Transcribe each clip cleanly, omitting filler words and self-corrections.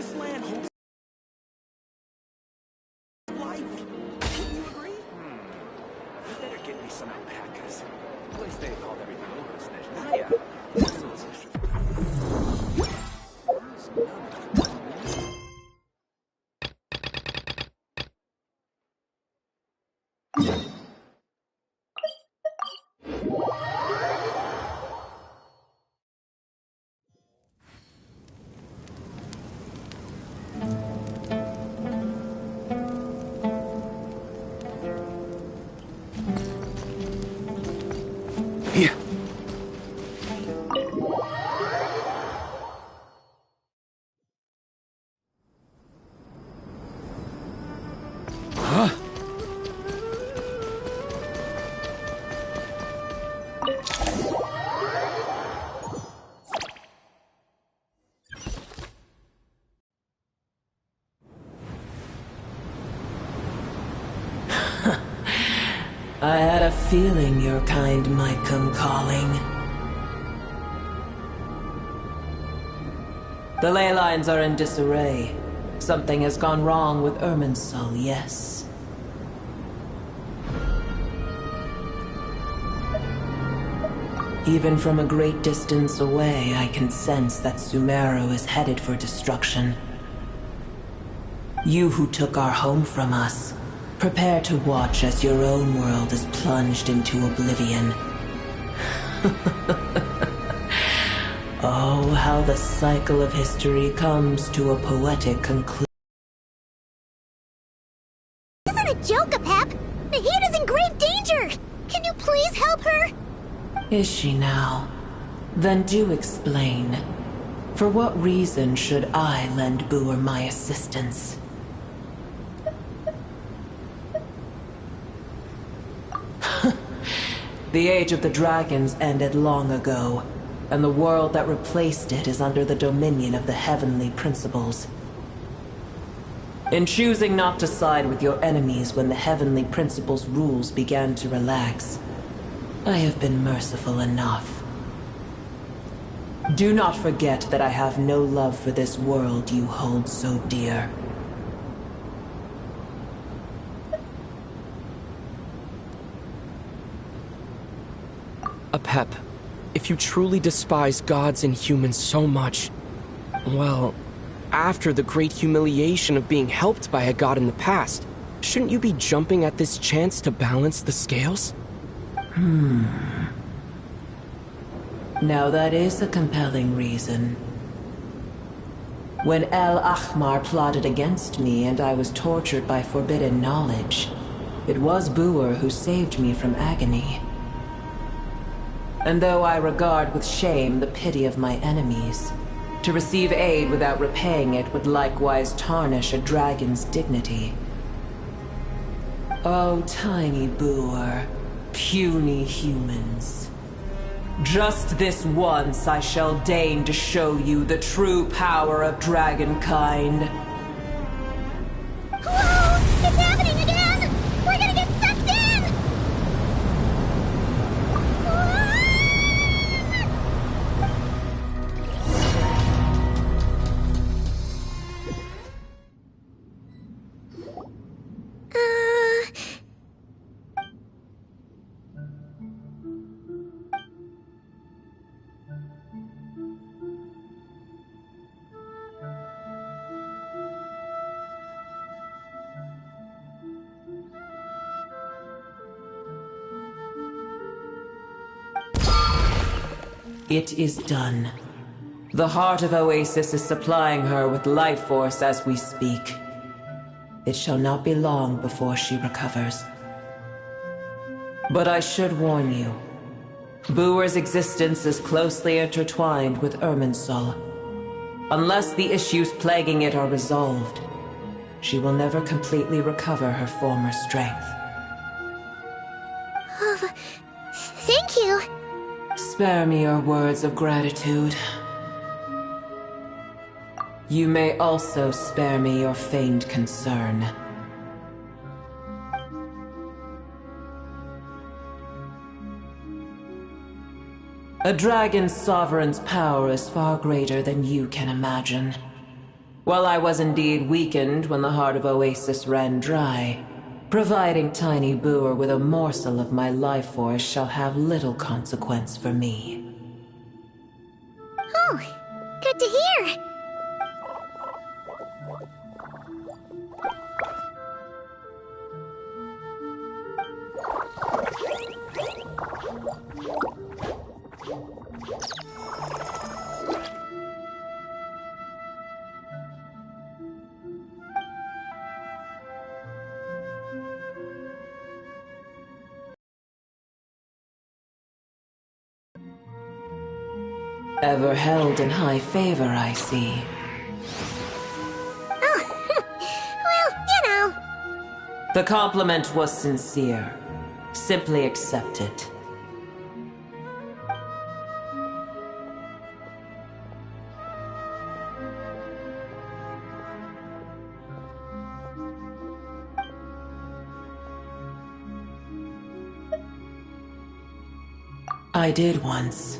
This land holds life. Wouldn't you agree? You better get me some alpacas. At least they called everything over, isn't it? Yeah. Here. Huh? I had a feeling your kind might come calling. The ley lines are in disarray. Something has gone wrong with Irminsul, yes. Even from a great distance away, I can sense that Sumeru is headed for destruction. You who took our home from us, prepare to watch as your own world is plunged into oblivion. Oh, how the cycle of history comes to a poetic conclusion. This isn't a joke, Pep! Nahida's in grave danger! Can you please help her? Is she now? Then do explain. For what reason should I lend Booer my assistance? The age of the dragons ended long ago, and the world that replaced it is under the dominion of the heavenly principles. In choosing not to side with your enemies when the heavenly principles' rules began to relax, I have been merciful enough. Do not forget that I have no love for this world you hold so dear. Apep, if you truly despise gods and humans so much, well, after the great humiliation of being helped by a god in the past, shouldn't you be jumping at this chance to balance the scales? Now that is a compelling reason. When El Ahmar plotted against me and I was tortured by forbidden knowledge, it was Booer who saved me from agony. And though I regard with shame the pity of my enemies, to receive aid without repaying it would likewise tarnish a dragon's dignity. Oh, tiny Booer, puny humans. Just this once I shall deign to show you the true power of dragonkind. Whoa! It's happening again! We're gonna get sucked in! It is done. The heart of Oasis is supplying her with life force as we speak. It shall not be long before she recovers. But I should warn you. Booer's existence is closely intertwined with Irminsul. Unless the issues plaguing it are resolved, she will never completely recover her former strength. Thank you. Spare me your words of gratitude. You may also spare me your feigned concern. A dragon's sovereign's power is far greater than you can imagine. While I was indeed weakened when the heart of Oasis ran dry, providing tiny Boer with a morsel of my life force shall have little consequence for me. Oh, good to hear. Ever held in high favor, I see. Oh, well, you know. The compliment was sincere. Simply accept it. I did once.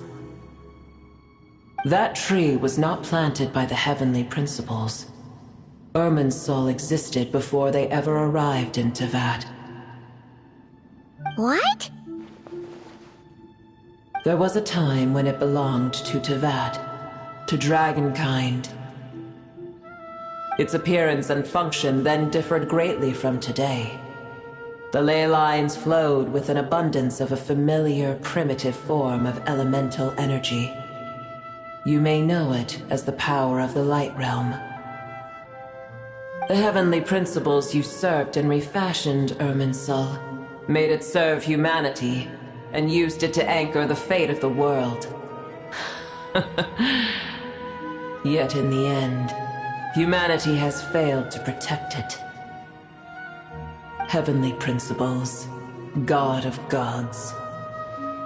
That tree was not planted by the heavenly principles. Irminsul existed before they ever arrived in Tevat. What? There was a time when it belonged to Tevat, to dragonkind. Its appearance and function then differed greatly from today. The ley lines flowed with an abundance of a familiar, primitive form of elemental energy. You may know it as the power of the Light Realm. The heavenly principles usurped and refashioned Irminsul, made it serve humanity, and used it to anchor the fate of the world. Yet in the end, humanity has failed to protect it. Heavenly principles, God of gods.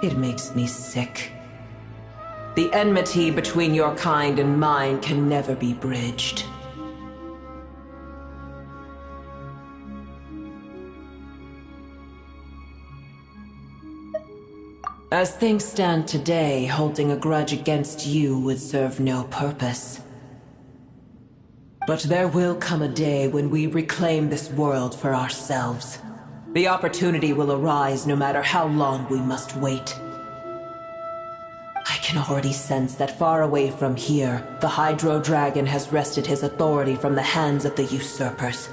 It makes me sick. The enmity between your kind and mine can never be bridged. As things stand today, holding a grudge against you would serve no purpose. But there will come a day when we reclaim this world for ourselves. The opportunity will arise no matter how long we must wait. I can already sense that far away from here, the Hydro Dragon has wrested his authority from the hands of the usurpers.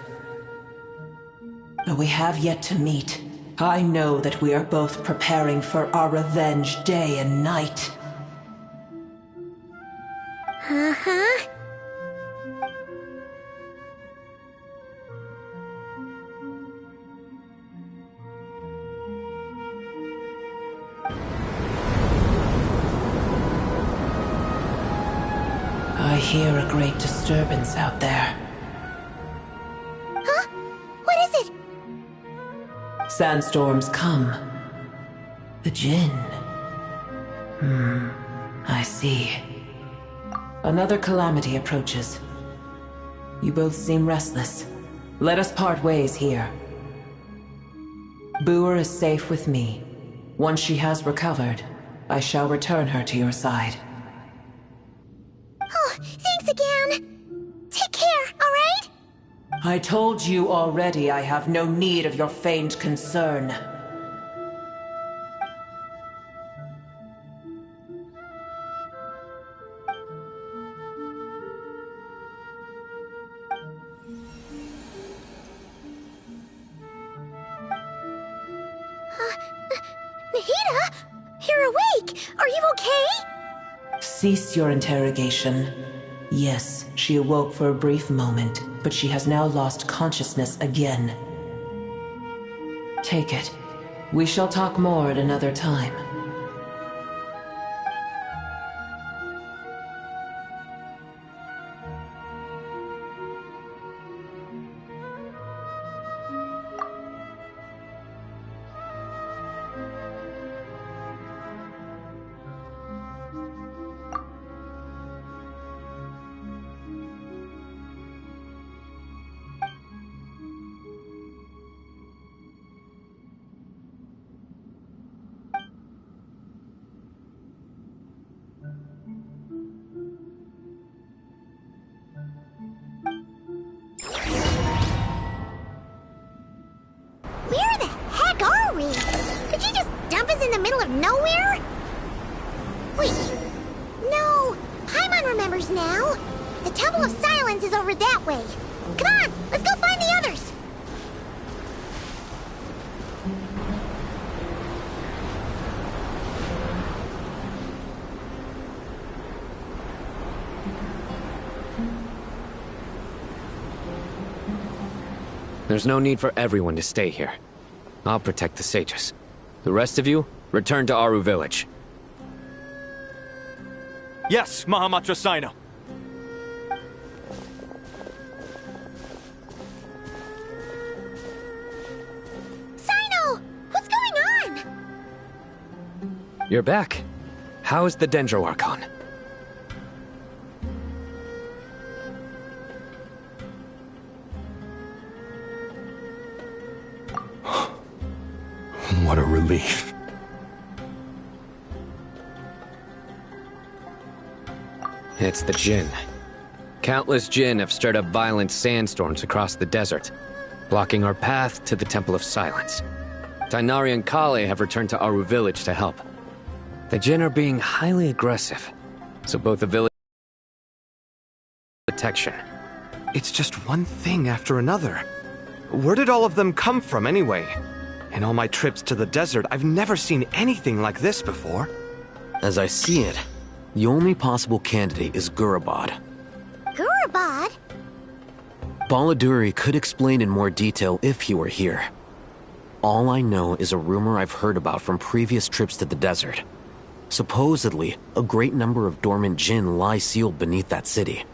Though we have yet to meet, I know that we are both preparing for our revenge day and night. Uh-huh. I hear a great disturbance out there. Huh? What is it? Sandstorms come. The Jinn. I see. Another calamity approaches. You both seem restless. Let us part ways here. Boer is safe with me. Once she has recovered, I shall return her to your side. Oh, thanks again. Take care, alright? I told you already I have no need of your feigned concern. Nahida? You're awake! Are you okay? Cease your interrogation. Yes, she awoke for a brief moment, but she has now lost consciousness again. Take it. We shall talk more at another time. middle of nowhere? Wait. No, Paimon remembers now. The Temple of Silence is over that way. Come on, let's go find the others. There's no need for everyone to stay here. I'll protect the sages. The rest of you, return to Aru village. Yes, Mahamatra Sino. Sino, what's going on? You're back. How's the Dendro Archon? What a relief. It's the Jinn. Countless Jinn have stirred up violent sandstorms across the desert, blocking our path to the Temple of Silence. Tainari and Kale have returned to Aru village to help. The Jinn are being highly aggressive, so both the village protection. It's just one thing after another. Where did all of them come from anyway? In all my trips to the desert, I've never seen anything like this before. As I see it, the only possible candidate is Gurabad. Gurabad? Baladuri could explain in more detail if he were here. All I know is a rumor I've heard about from previous trips to the desert. Supposedly, a great number of dormant Jinn lie sealed beneath that city.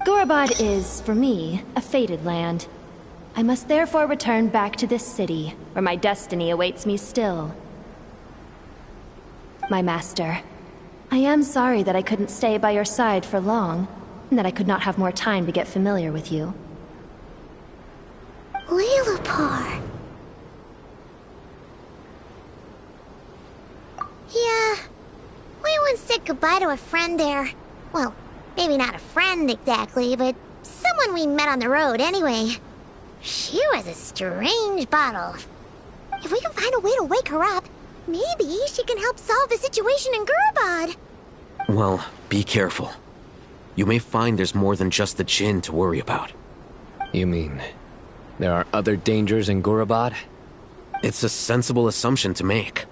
Gurabad is, for me, a fated land. I must therefore return back to this city, where my destiny awaits me still. My master, I am sorry that I couldn't stay by your side for long, and that I could not have more time to get familiar with you. Lilipar. Yeah, we once said goodbye to a friend there. Well, maybe not a friend exactly, but someone we met on the road anyway. She was a strange bottle. If we can find a way to wake her up, maybe she can help solve the situation in Gurabad. Well, be careful. You may find there's more than just the Jinn to worry about. You mean, there are other dangers in Gurabad? It's a sensible assumption to make.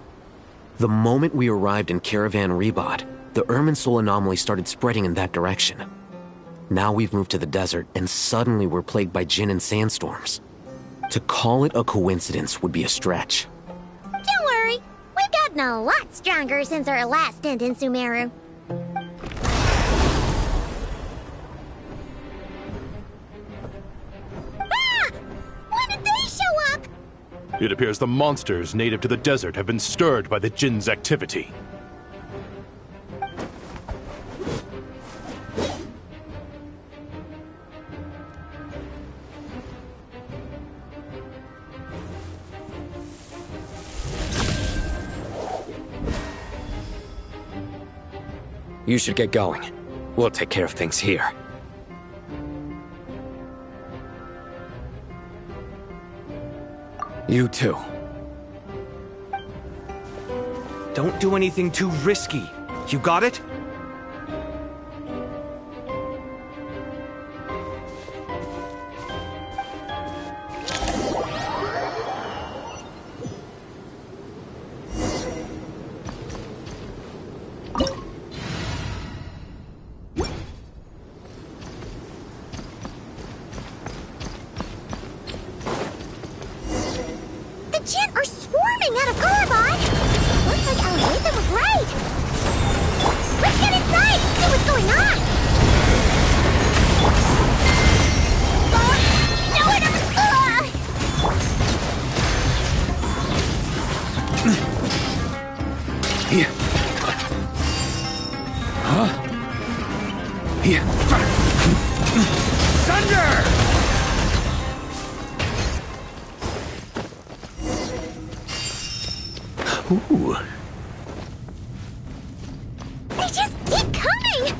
The moment we arrived in Caravan Rebad, the Irminsul anomaly started spreading in that direction. Now we've moved to the desert, and suddenly we're plagued by Jinn and sandstorms. To call it a coincidence would be a stretch. Don't worry, we've gotten a lot stronger since our last stint in Sumeru. Ah! When did they show up? It appears the monsters native to the desert have been stirred by the Jinn's activity. You should get going. We'll take care of things here. You too. Don't do anything too risky. You got it? They just keep coming!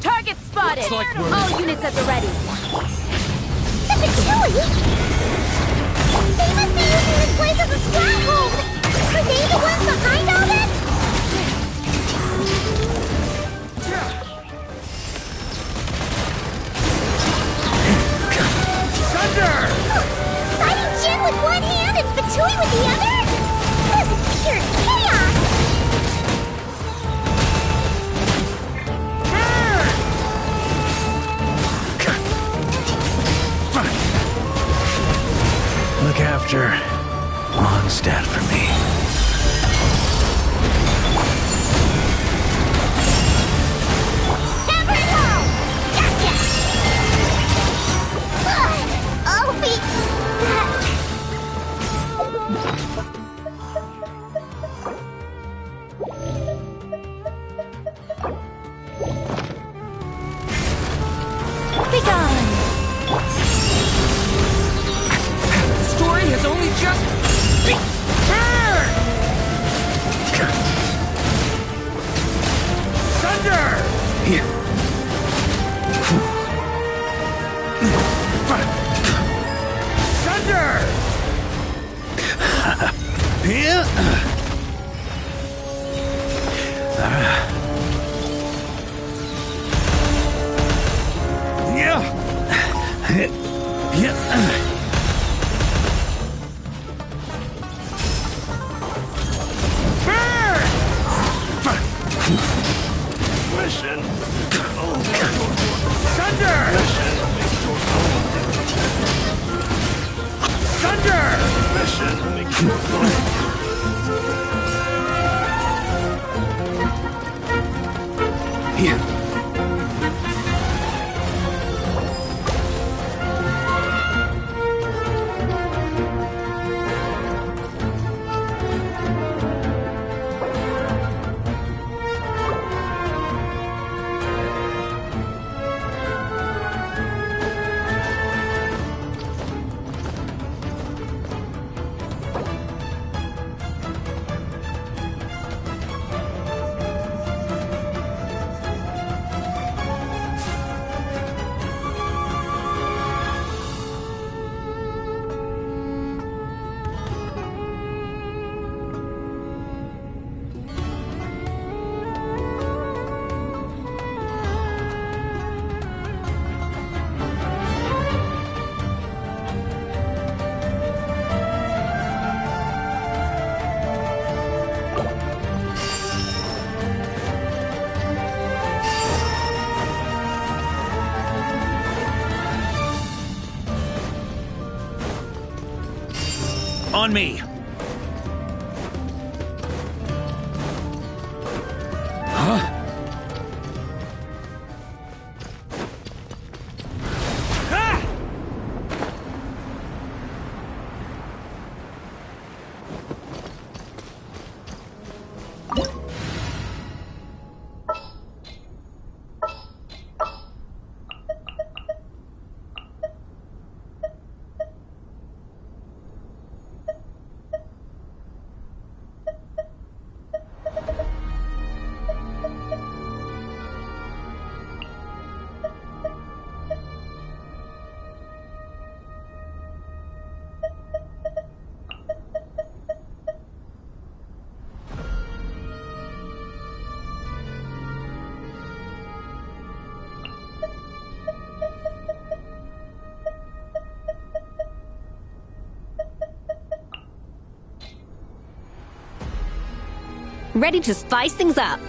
Target spotted! All units at the ready. The Patui! They must be using this place as a stronghold! Are they the ones behind all this? Thunder! Fighting Jin with one hand and Patui with the other? This is pure chaos! Look after Mondstadt for me. Hammer and home! Gotcha! I'll beat that! Be gone! Story has only just Thunder! Thunder! Mission. Thunder! Thunder! Mission. On me. Ready to spice things up.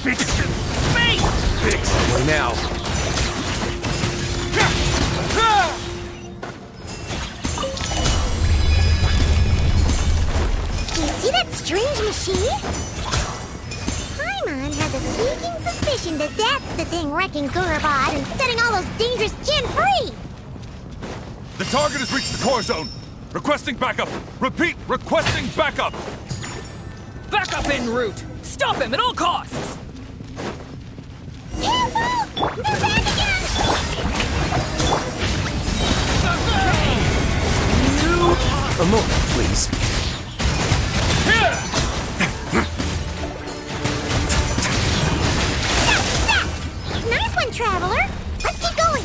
Fix it! Space! Fix it now. Do you see that strange machine? Paimon has a sneaking suspicion that that's the thing wrecking Gurabad and setting all those dangerous Jinn free! The target has reached the core zone. Requesting backup. Repeat, requesting backup. Backup en route! Stop him at all costs! Careful! They're back again! A moment, please. Nice one, Traveler! Let's keep going!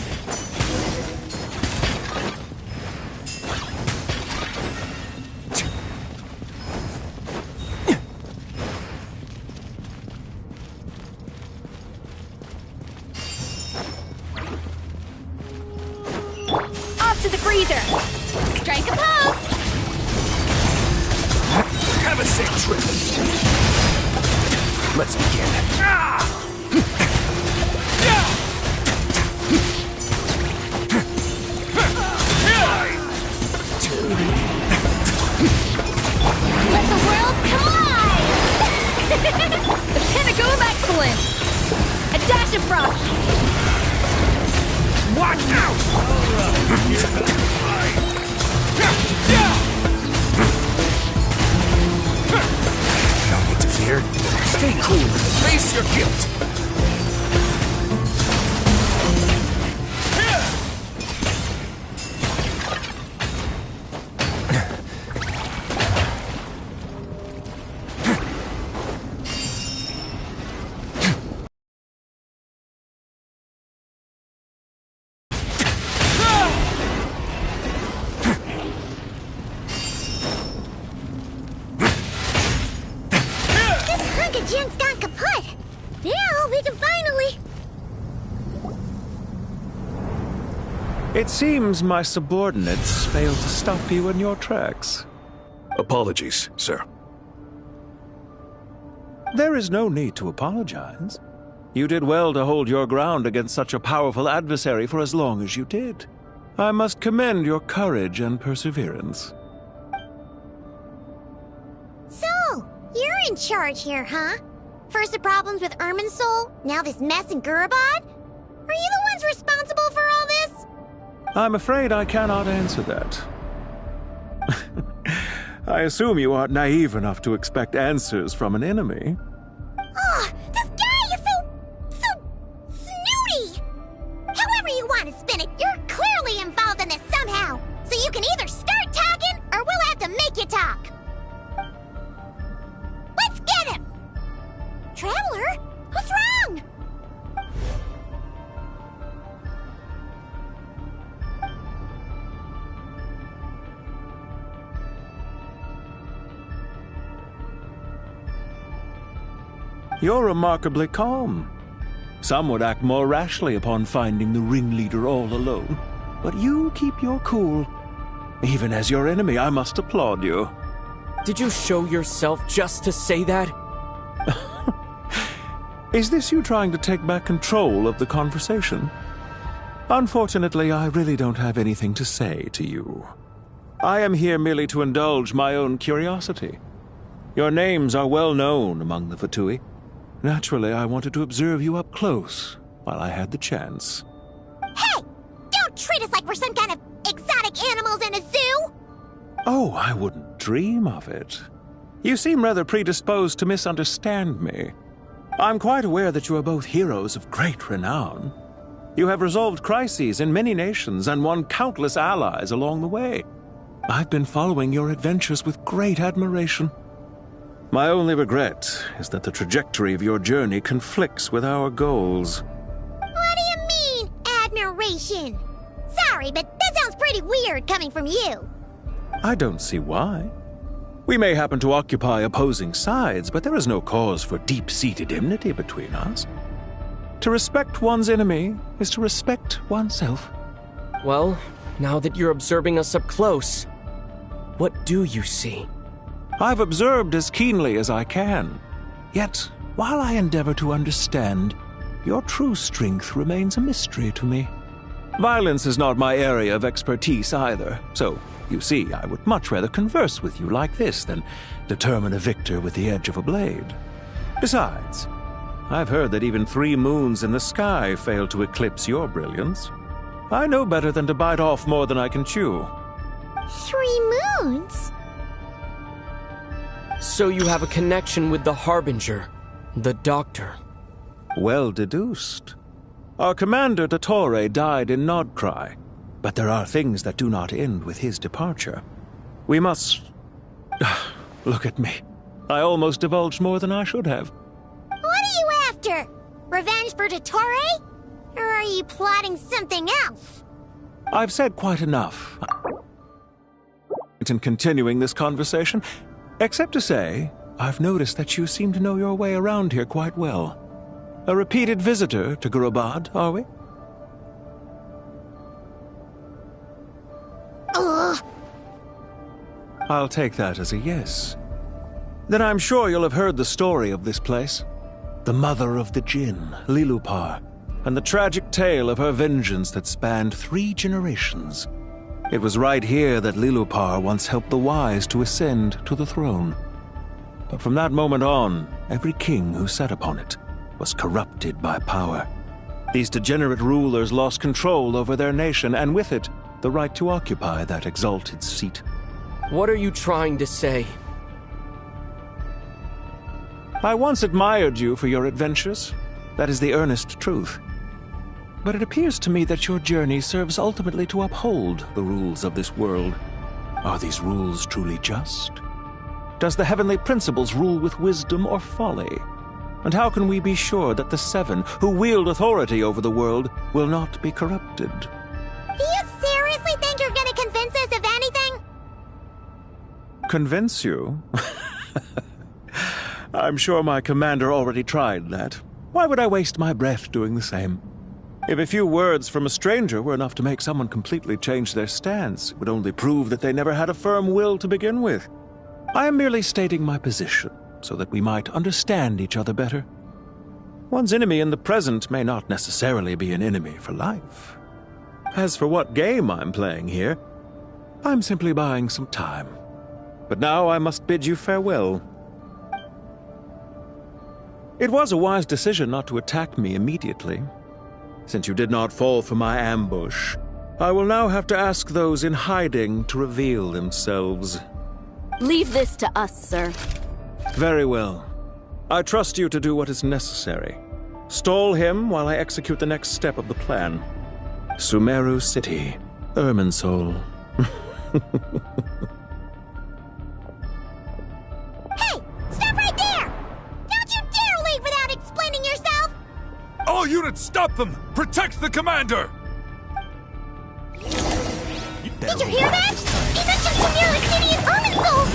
Off to the freezer! Strike a pose! Have a safe trip. Let's begin. Let the world collide! The pinnacle of excellence! A dash of frost! Watch out! No need to fear. Stay cool. Face your guilt. Jin's gone kaput! Now we can finally... It seems my subordinates failed to stop you in your tracks. Apologies, sir. There is no need to apologize. You did well to hold your ground against such a powerful adversary for as long as you did. I must commend your courage and perseverance. So, you're in charge here, huh? First the problems with Irminsul, now this mess in Gurabad? Are you the ones responsible for all this? I'm afraid I cannot answer that. I assume you aren't naive enough to expect answers from an enemy. Oh, this guy is so snooty! However you want to spin it, you're clearly involved in this somehow. So you can either start talking, or we'll have to make you talk. Let's get him! Traveler, what's wrong? You're remarkably calm. Some would act more rashly upon finding the ringleader all alone. But you keep your cool. Even as your enemy, I must applaud you. Did you show yourself just to say that? Is this you trying to take back control of the conversation? Unfortunately, I really don't have anything to say to you. I am here merely to indulge my own curiosity. Your names are well known among the Fatui. Naturally, I wanted to observe you up close while I had the chance. Hey! Don't treat us like we're some kind of exotic animals in a zoo! Oh, I wouldn't dream of it. You seem rather predisposed to misunderstand me. I'm quite aware that you are both heroes of great renown. You have resolved crises in many nations and won countless allies along the way. I've been following your adventures with great admiration. My only regret is that the trajectory of your journey conflicts with our goals. What do you mean, admiration? Sorry, but that sounds pretty weird coming from you. I don't see why. We may happen to occupy opposing sides, but there is no cause for deep-seated enmity between us. To respect one's enemy is to respect oneself. Well, now that you're observing us up close, what do you see? I've observed as keenly as I can. Yet, while I endeavor to understand, your true strength remains a mystery to me. Violence is not my area of expertise either, so, you see, I would much rather converse with you like this than determine a victor with the edge of a blade. Besides, I've heard that even 3 moons in the sky fail to eclipse your brilliance. I know better than to bite off more than I can chew. 3 moons? So you have a connection with the Harbinger, the Doctor. Well deduced. Our commander, Dottore, died in Nodcry, but there are things that do not end with his departure. We must... Look at me. I almost divulged more than I should have. What are you after? Revenge for Dottore? Or are you plotting something else? I've said quite enough in continuing this conversation, except to say, I've noticed that you seem to know your way around here quite well. A repeated visitor to Gurubad, are we? Ugh. I'll take that as a yes. Then I'm sure you'll have heard the story of this place. The mother of the Jinn, Lilupar, and the tragic tale of her vengeance that spanned 3 generations. It was right here that Lilupar once helped the wise to ascend to the throne. But from that moment on, every king who sat upon it was corrupted by power. These degenerate rulers lost control over their nation, and with it, the right to occupy that exalted seat. What are you trying to say? I once admired you for your adventures. That is the earnest truth. But it appears to me that your journey serves ultimately to uphold the rules of this world. Are these rules truly just? Does the heavenly principles rule with wisdom or folly? And how can we be sure that the 7 who wield authority over the world will not be corrupted? Do you seriously think you're gonna convince us of anything? Convince you? I'm sure my commander already tried that. Why would I waste my breath doing the same? If a few words from a stranger were enough to make someone completely change their stance, it would only prove that they never had a firm will to begin with. I am merely stating my position, so that we might understand each other better. One's enemy in the present may not necessarily be an enemy for life. As for what game I'm playing here, I'm simply buying some time. But now I must bid you farewell. It was a wise decision not to attack me immediately. Since you did not fall for my ambush, I will now have to ask those in hiding to reveal themselves. Leave this to us, sir. Very well. I trust you to do what is necessary. Stall him while I execute the next step of the plan. Sumeru City, Irminsul. Hey! Stop right there! Don't you dare leave without explaining yourself! All units, stop them! Protect the commander! Did you hear that? He mentioned Sumeru City in Irminsul!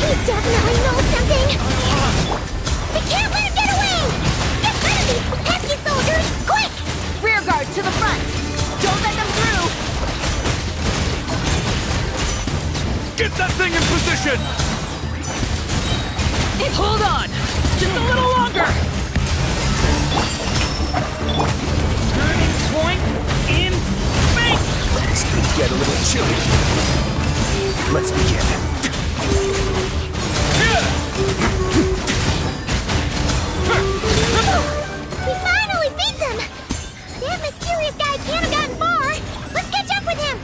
He definitely knows something! We can't let him get away! Get rid of these pesky soldiers! Quick! Rear guard to the front! Don't let them through! Get that thing in position! Hold on! Just a little longer! Turning point in space! Things get a little chilly. Let's begin. We finally beat them! That mysterious guy can't have gotten far! Let's catch up with him!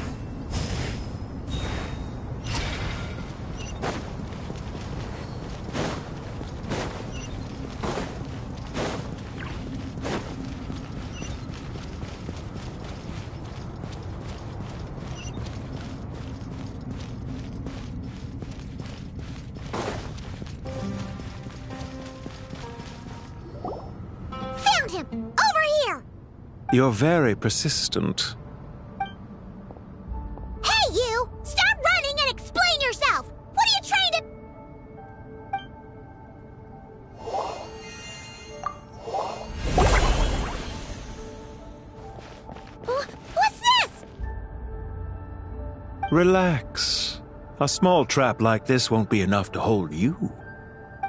Found him! Over here! You're very persistent. Hey, you! Stop running and explain yourself! What are you trying to... What's this? Relax. A small trap like this won't be enough to hold you.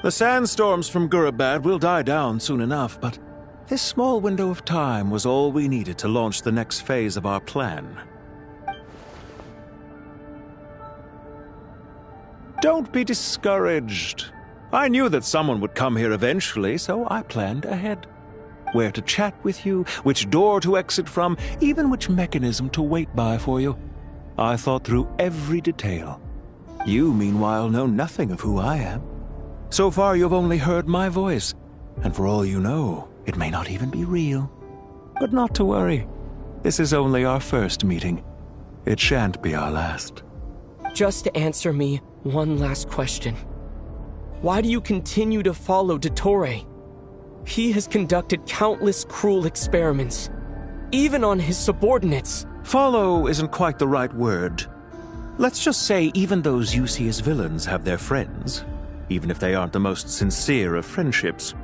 The sandstorms from Gurabad will die down soon enough, but this small window of time was all we needed to launch the next phase of our plan. Don't be discouraged. I knew that someone would come here eventually, so I planned ahead. Where to chat with you, which door to exit from, even which mechanism to wait by for you. I thought through every detail. You, meanwhile, know nothing of who I am. So far, you've only heard my voice, and for all you know, it may not even be real. But not to worry. This is only our first meeting. It shan't be our last. Just answer me one last question. Why do you continue to follow Dottore? He has conducted countless cruel experiments, even on his subordinates. Follow isn't quite the right word. Let's just say even those you see as villains have their friends, even if they aren't the most sincere of friendships.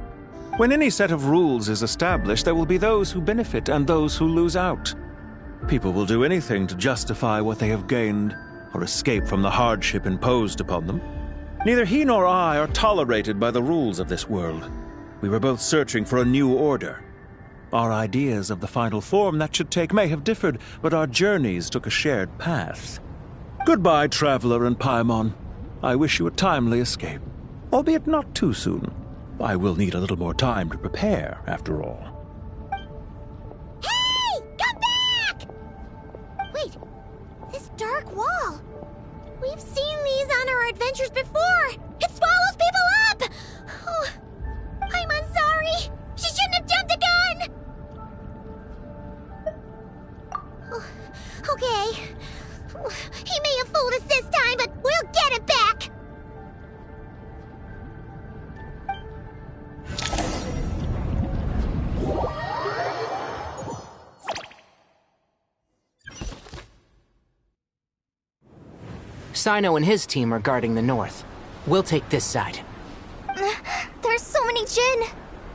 When any set of rules is established, there will be those who benefit and those who lose out. People will do anything to justify what they have gained or escape from the hardship imposed upon them. Neither he nor I are tolerated by the rules of this world. We were both searching for a new order. Our ideas of the final form that should take may have differed, but our journeys took a shared path. Goodbye, Traveler and Paimon. I wish you a timely escape, albeit not too soon. I will need a little more time to prepare, after all. Hey! Come back! Wait, this dark wall. We've seen these on our adventures before. It swallows people up! Oh, I'm sorry. She shouldn't have jumped the gun! Oh, okay. He may have fooled us this time, but we'll get it back! Sino and his team are guarding the north. We'll take this side. There's so many Jin!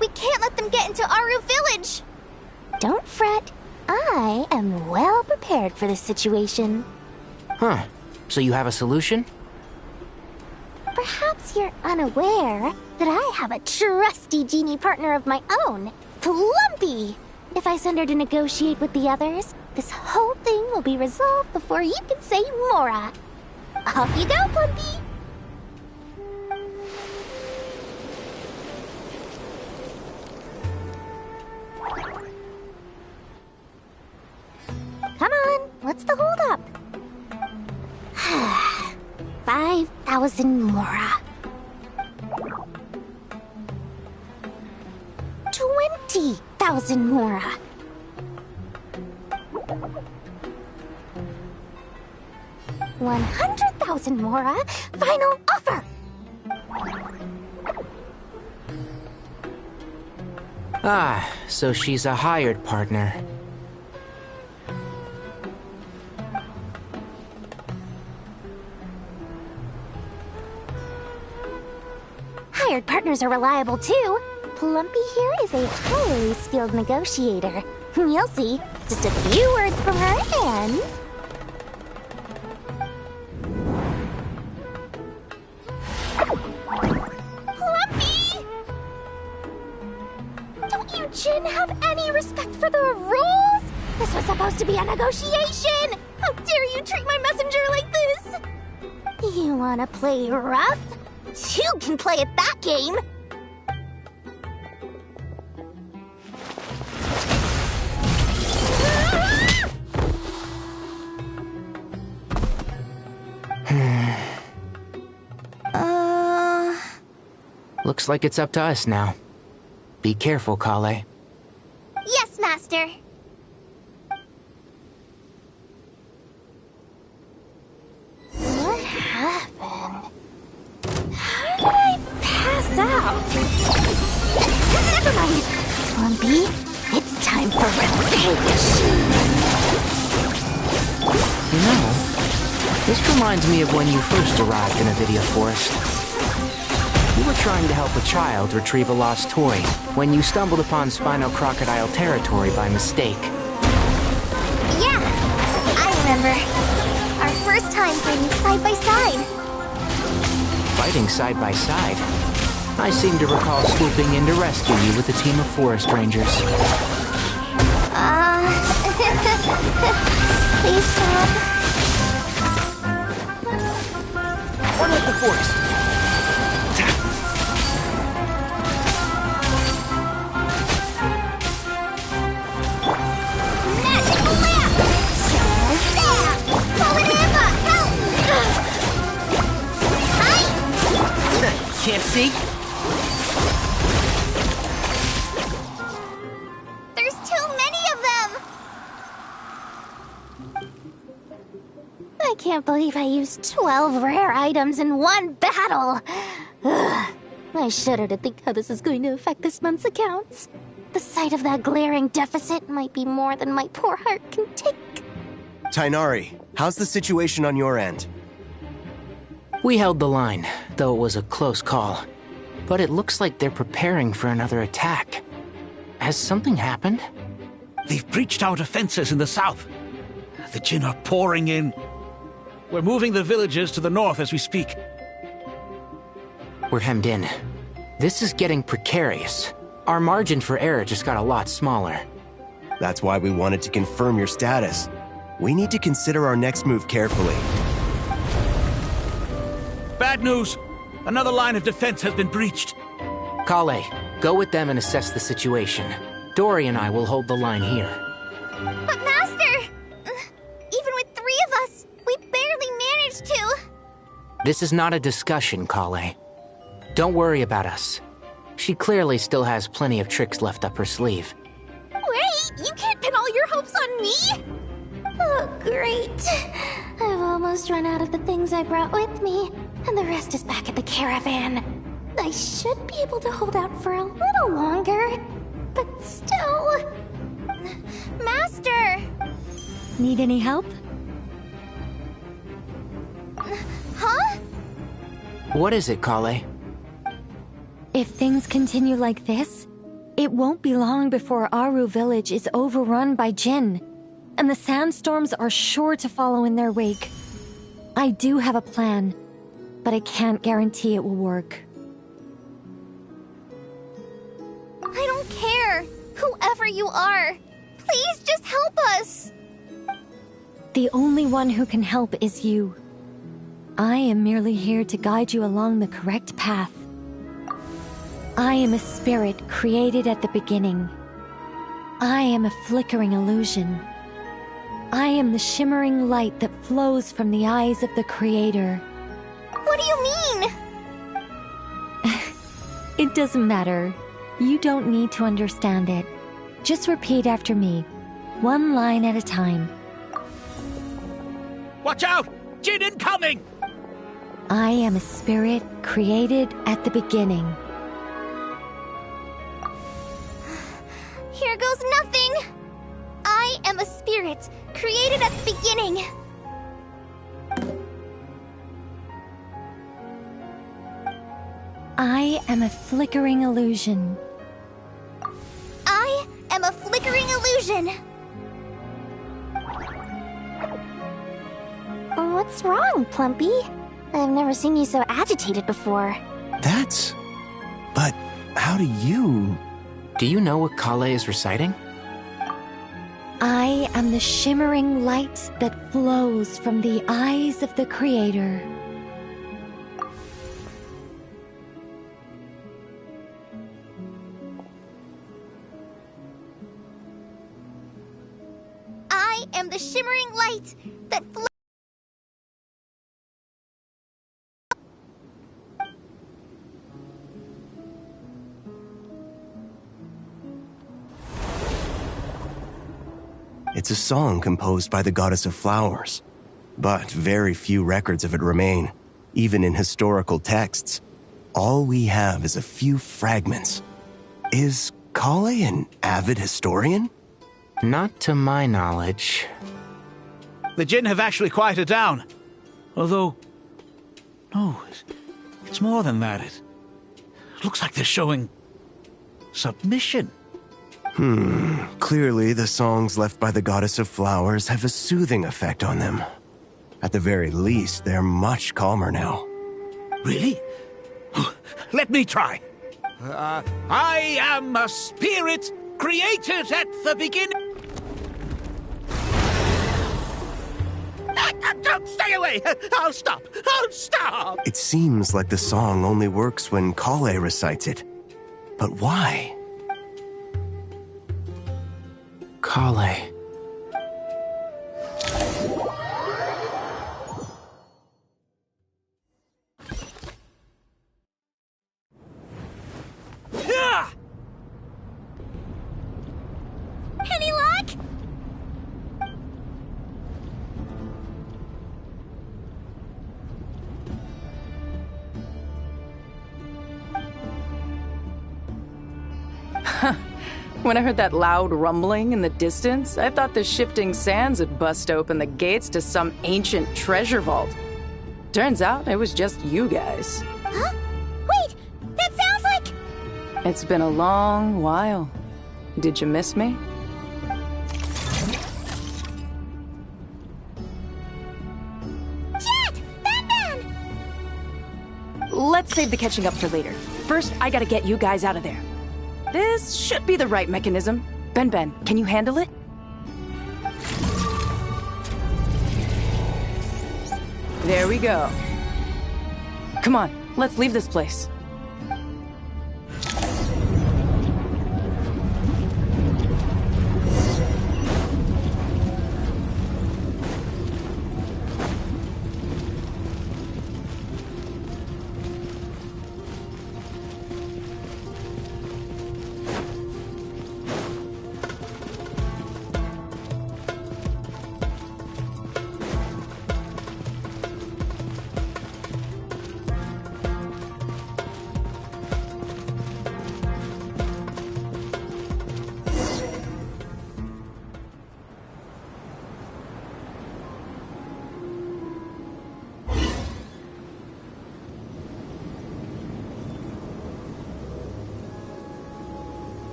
We can't let them get into Aru Village! Don't fret. I am well prepared for this situation. Huh. So you have a solution? Perhaps you're unaware that I have a trusty genie partner of my own, Plumpy. If I send her to negotiate with the others, this whole thing will be resolved before you can say Mora. Off you go, Plumpy! Come on, what's the holdup? 5,000 Mora. 20,000 Mora. 100,000 Mora. Final offer. Ah, so she's a hired partner. Hired partners are reliable too. Plumpy here is a highly skilled negotiator. You'll see. Just a few words from her and... Plumpy! Don't you Jin have any respect for the rules? This was supposed to be a negotiation! How dare you treat my messenger like this? You wanna play rough? Two can play at that game! Looks like it's up to us now. Be careful, Kale. Yes, Master. What happened? How did I pass out? Never mind. Plumpy, it's time for revenge. You know, this reminds me of when you first arrived in Avidia Forest. You were trying to help a child retrieve a lost toy when you stumbled upon Spino Crocodile territory by mistake. Yeah, I remember. Our first time fighting side by side. Fighting side by side? I seem to recall swooping in to rescue you with a team of forest rangers. Please stop. Run like the forest. Magical lamp! Stab! Polyampa, help! Hi! Can't see? There's too many of them! I can't believe I used 12 rare items in one battle! Ugh. I shudder to think how this is going to affect this month's accounts. The sight of that glaring deficit might be more than my poor heart can take. Tainari, how's the situation on your end? We held the line, though it was a close call. But it looks like they're preparing for another attack. Has something happened? They've breached our defenses in the south. The Jinn are pouring in. We're moving the villages to the north as we speak. We're hemmed in. This is getting precarious. Our margin for error just got a lot smaller. That's why we wanted to confirm your status. We need to consider our next move carefully. Bad news! Another line of defense has been breached. Kale, go with them and assess the situation. Dory and I will hold the line here. But Master! Even with 3 of us, we barely managed to. This is not a discussion, Kale. Don't worry about us. She clearly still has plenty of tricks left up her sleeve. Wait, you can't pin all your hopes on me? Oh, great. I've almost run out of the things I brought with me, and the rest is back at the caravan. I should be able to hold out for a little longer, but still... Master! Need any help? Huh? What is it, Kale? If things continue like this, it won't be long before Aru village is overrun by Jinn, and the sandstorms are sure to follow in their wake. I do have a plan, but I can't guarantee it will work. I don't care, whoever you are. Please just help us. The only one who can help is you. I am merely here to guide you along the correct path. I am a spirit created at the beginning. I am a flickering illusion. I am the shimmering light that flows from the eyes of the Creator. What do you mean? It doesn't matter. You don't need to understand it. Just repeat after me, one line at a time. Watch out! Jinn incoming! I am a spirit created at the beginning. Here goes nothing! I am a spirit, created at the beginning. I am a flickering illusion. I am a flickering illusion. What's wrong, Plumpy? I've never seen you so agitated before. But how do you... Do you know what Kale is reciting? I am the shimmering light that flows from the eyes of the Creator. I am the shimmering light that flows. It's a song composed by the goddess of flowers. But very few records of it remain, even in historical texts. All we have is a few fragments. Is Kale an avid historian? Not to my knowledge. The Jinn have actually quieted down. Although... No, it's more than that. It looks like they're showing... submission. Clearly the songs left by the goddess of flowers have a soothing effect on them. At the very least, they're much calmer now. Really? Let me try. I am a spirit created at the beginning. Stay away! I'll stop! I'll stop! It seems like the song only works when Kale recites it. But why? Kale. Any luck? When I heard that loud rumbling in the distance, I thought the shifting sands had bust open the gates to some ancient treasure vault. Turns out it was just you guys. Huh? Wait, that sounds like... It's been a long while. Did you miss me? Jet! Ben! Let's save the catching up for later. First, I gotta get you guys out of there. This should be the right mechanism. Ben, can you handle it? There we go. Come on, let's leave this place.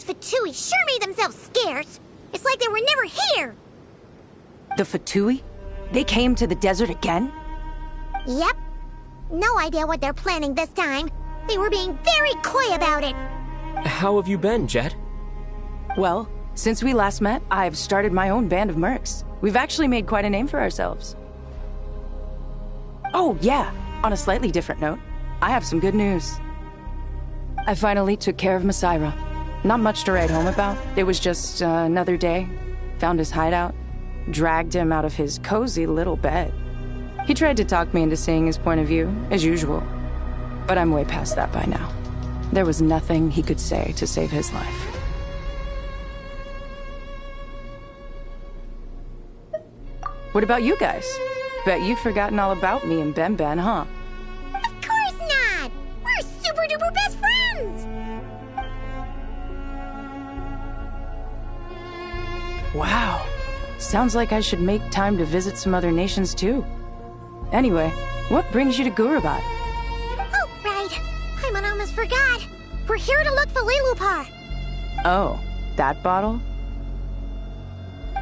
Fatui sure made themselves scarce. It's like they were never here. The Fatui? They came to the desert again? Yep. No idea what they're planning this time. They were being very coy about it. How have you been, Jet? Well, since we last met, I've started my own band of mercs. We've actually made quite a name for ourselves. Oh, yeah. On a slightly different note, I have some good news. I finally took care of Masaira. Not much to write home about. It was just another day. Found his hideout. Dragged him out of his cozy little bed. He tried to talk me into seeing his point of view, as usual. But I'm way past that by now. There was nothing he could say to save his life. What about you guys? Bet you've forgotten all about me and Ben, huh? Of course not! We're super duper best friends! Wow. Sounds like I should make time to visit some other nations too. Anyway, what brings you to Gurabat? Oh, right. I almost forgot. We're here to look for Lilupar. Oh, that bottle?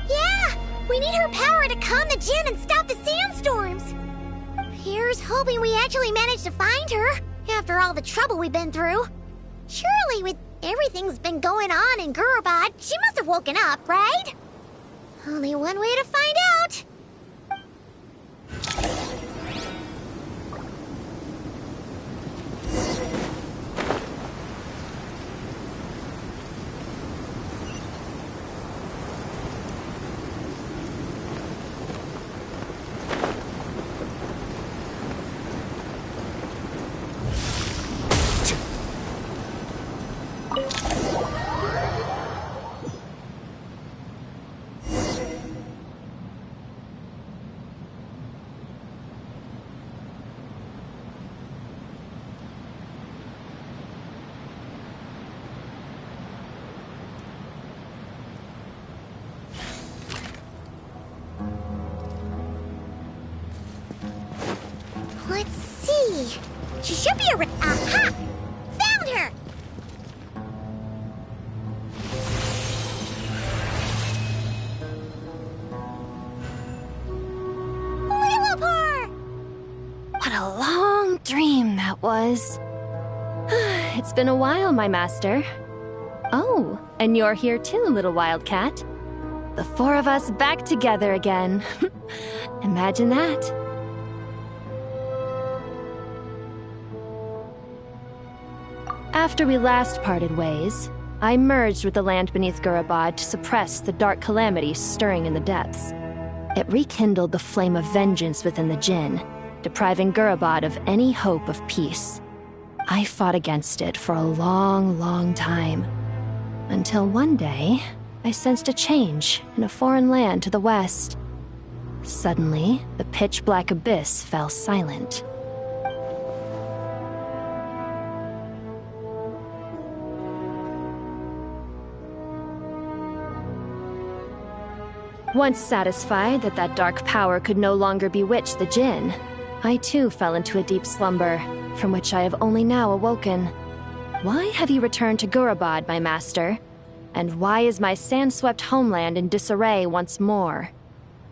Yeah! We need her power to calm the Jinn and stop the sandstorms. Here's hoping we actually manage to find her, after all the trouble we've been through. Surely, with everything's been going on in Gurabat, she must have woken up, right? Only one way to find out. Let's see. She should be around. Aha! Found her! Lilupar! that was. It's been a while, my master. Oh, and you're here too, little wildcat. The four of us back together again. Imagine that. After we last parted ways, I merged with the land beneath Gurabad to suppress the dark calamity stirring in the depths. It rekindled the flame of vengeance within the Jinn, depriving Gurabad of any hope of peace. I fought against it for a long, long time. Until one day, I sensed a change in a foreign land to the west. Suddenly, the pitch-black abyss fell silent. Once satisfied that that dark power could no longer bewitch the Jinn, I too fell into a deep slumber, from which I have only now awoken. Why have you returned to Gurabad, my master? And why is my sand-swept homeland in disarray once more?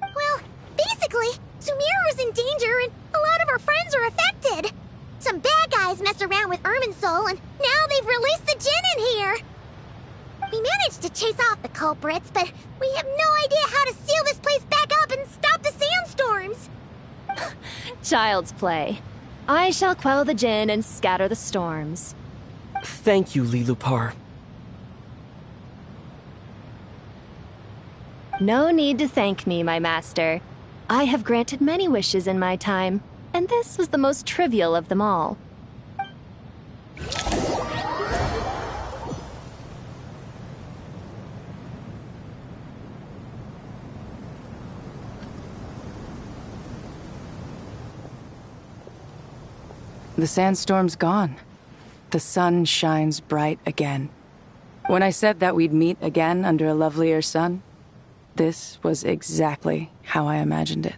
Well, basically, Sumeru's in danger and a lot of our friends are affected. Some bad guys messed around with Irminsul and now they've released the Jinn in here. We managed to chase off the culprits, but we have no idea how to seal this place back up and stop the sandstorms. Child's play. I shall quell the Jinn and scatter the storms. Thank you, Lilupar. No need to thank me, my master. I have granted many wishes in my time, and this was the most trivial of them all. The sandstorm's gone. The sun shines bright again. When I said that we'd meet again under a lovelier sun, this was exactly how I imagined it.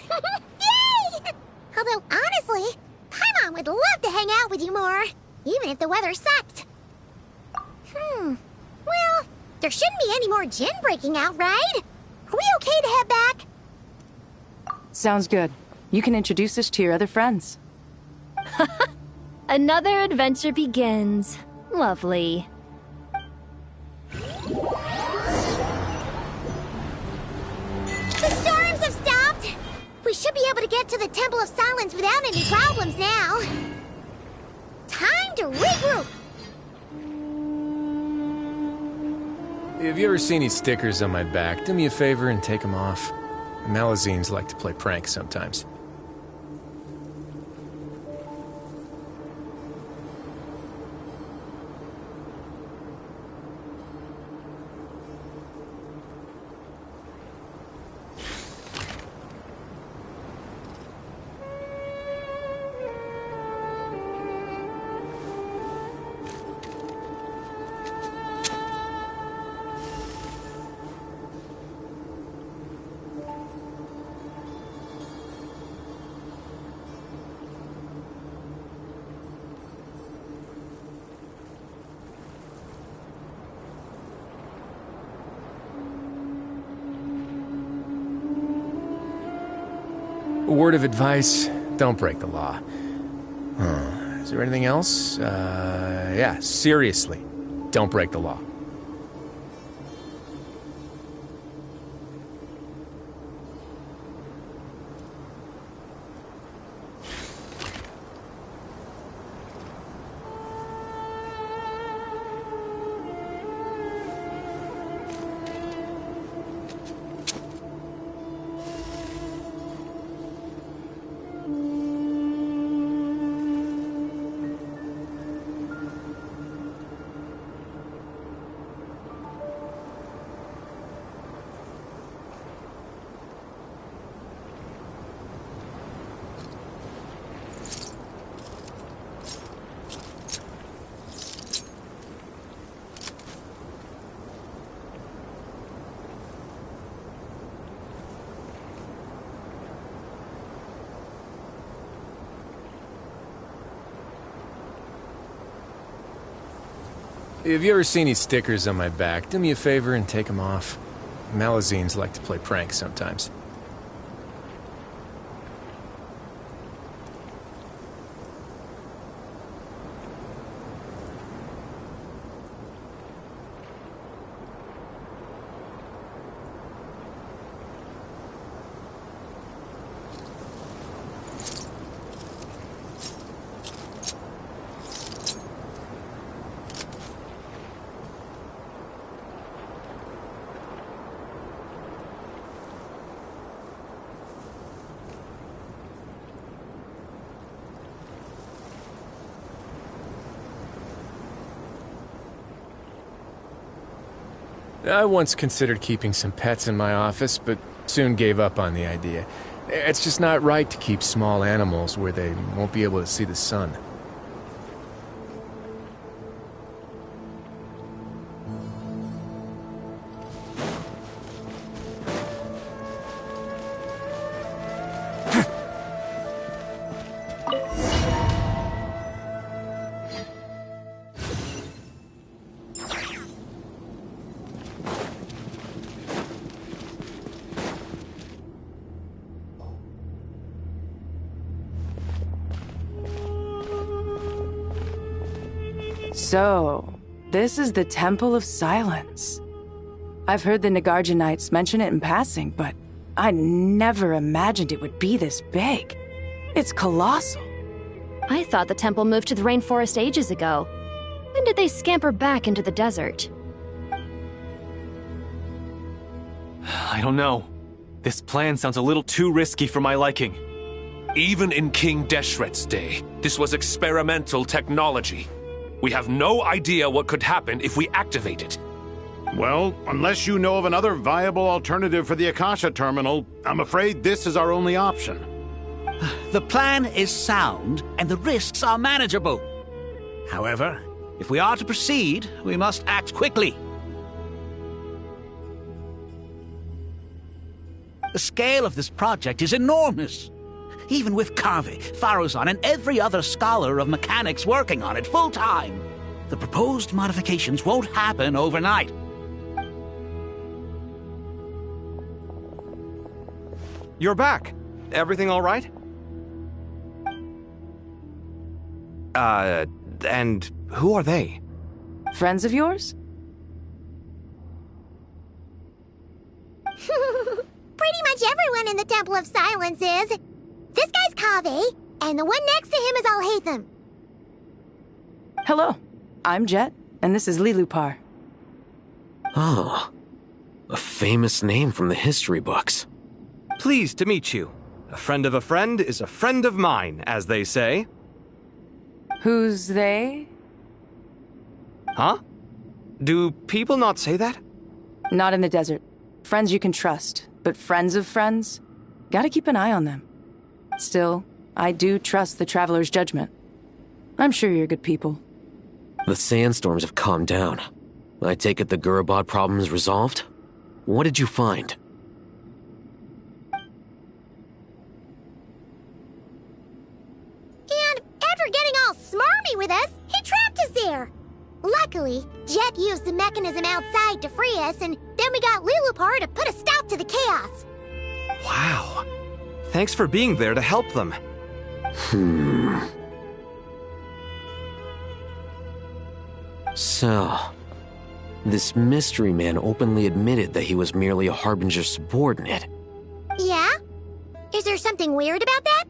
Yay! Although, honestly, Paimon would love to hang out with you more, even if the weather sucked. Well, there shouldn't be any more Jinn breaking out, right? Are we okay to head back? Sounds good. You can introduce us to your other friends. Another adventure begins. Lovely. The storms have stopped! We should be able to get to the Temple of Silence without any problems now. Time to regroup! Have you ever seen any stickers on my back? Do me a favor and take them off. Malazines like to play pranks sometimes. A word of advice, don't break the law. Is there anything else? Yeah, seriously, don't break the law. Have you ever seen any stickers on my back? Do me a favor and take them off. Malazines like to play pranks sometimes. I once considered keeping some pets in my office, but soon gave up on the idea. It's just not right to keep small animals where they won't be able to see the sun. So, this is the Temple of Silence. I've heard the Nagarjanites mention it in passing, but I never imagined it would be this big. It's colossal. I thought the temple moved to the rainforest ages ago. When did they scamper back into the desert? I don't know. This plan sounds a little too risky for my liking. Even in King Deshret's day, this was experimental technology. We have no idea what could happen if we activate it. Well, unless you know of another viable alternative for the Akasha terminal, I'm afraid this is our only option. The plan is sound, and the risks are manageable. However, if we are to proceed, we must act quickly. The scale of this project is enormous. Even with Kave, Faruzan, and every other scholar of mechanics working on it full-time, the proposed modifications won't happen overnight. You're back. Everything all right? And who are they? Friends of yours? Pretty much everyone in the Temple of Silence is. This guy's Kave, and the one next to him is Alhaitham. Hello, I'm Jet, and this is Lilupar. Oh, a famous name from the history books. Pleased to meet you. A friend of a friend is a friend of mine, as they say. Who's they? Huh? Do people not say that? Not in the desert. Friends you can trust, but friends of friends? Gotta keep an eye on them. Still, I do trust the Traveler's judgment. I'm sure you're good people. The sandstorms have calmed down. I take it the Gurabad problem is resolved? What did you find? And after getting all smarmy with us, he trapped us there. Luckily, Jet used the mechanism outside to free us, and then we got Lilupar to put a stop to the chaos. Wow. Thanks for being there to help them. So, this mystery man openly admitted that he was merely a Harbinger subordinate. Yeah? Is there something weird about that?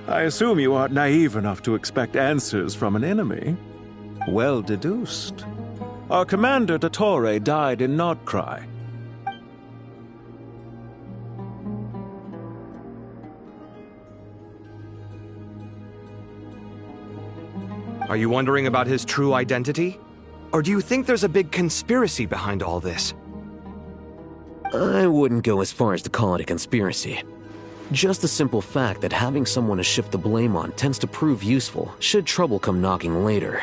I assume you aren't naive enough to expect answers from an enemy. Well deduced. Our commander, Dottore, died in Nordcry. Are you wondering about his true identity? Or do you think there's a big conspiracy behind all this? I wouldn't go as far as to call it a conspiracy. Just the simple fact that having someone to shift the blame on tends to prove useful should trouble come knocking later.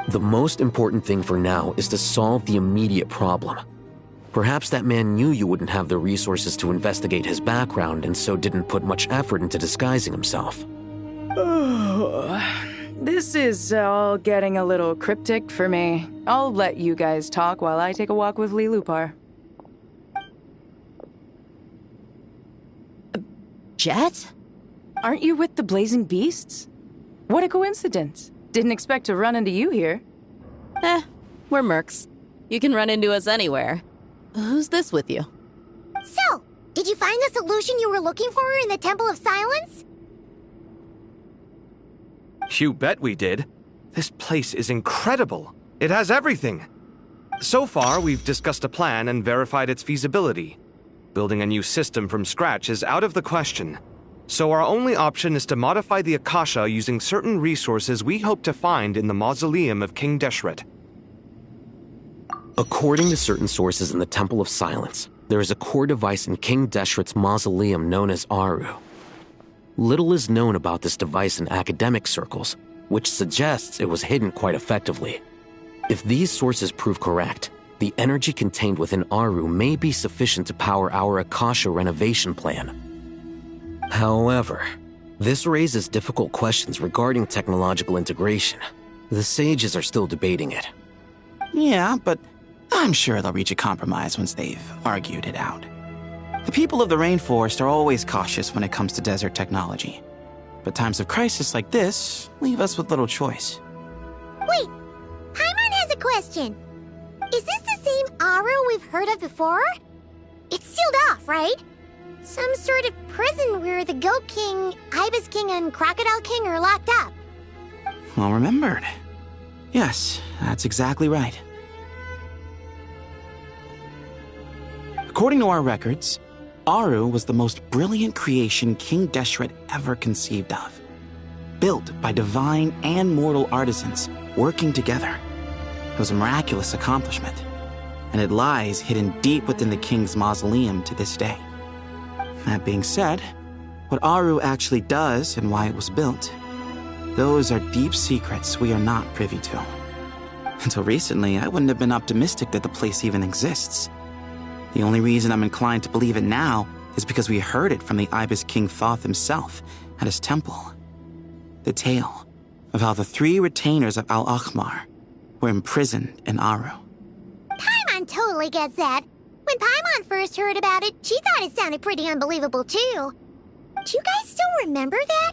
The most important thing for now is to solve the immediate problem. Perhaps that man knew you wouldn't have the resources to investigate his background and so didn't put much effort into disguising himself. This is all getting a little cryptic for me. I'll let you guys talk while I take a walk with Lilupar. Jet? Aren't you with the Blazing Beasts? What a coincidence. Didn't expect to run into you here. We're mercs. You can run into us anywhere. Who's this with you? So, did you find the solution you were looking for in the Temple of Silence? You bet we did. This place is incredible. It has everything. So far, we've discussed a plan and verified its feasibility. Building a new system from scratch is out of the question. So our only option is to modify the Akasha using certain resources we hope to find in the mausoleum of King Deshret. According to certain sources in the Temple of Silence, there is a core device in King Deshret's mausoleum known as Aru. Little is known about this device in academic circles, which suggests it was hidden quite effectively. If these sources prove correct, the energy contained within Aru may be sufficient to power our Akasha renovation plan. However, this raises difficult questions regarding technological integration. The sages are still debating it. Yeah, but I'm sure they'll reach a compromise once they've argued it out. The people of the rainforest are always cautious when it comes to desert technology. But times of crisis like this leave us with little choice. Wait, Paimon has a question. Is this the same Aru we've heard of before? It's sealed off, right? Some sort of prison where the Goat King, Ibis King, and Crocodile King are locked up. Well remembered. Yes, that's exactly right. According to our records, Aru was the most brilliant creation King Deshret ever conceived of. Built by divine and mortal artisans working together. It was a miraculous accomplishment, and it lies hidden deep within the king's mausoleum to this day. That being said, what Aru actually does and why it was built, those are deep secrets we are not privy to. Until recently, I wouldn't have been optimistic that the place even exists. The only reason I'm inclined to believe it now is because we heard it from the Ibis King Thoth himself at his temple. The tale of how the 3 retainers of Al-Akhmar were imprisoned in Aru. Paimon totally gets that. When Paimon first heard about it, she thought it sounded pretty unbelievable too. Do you guys still remember that?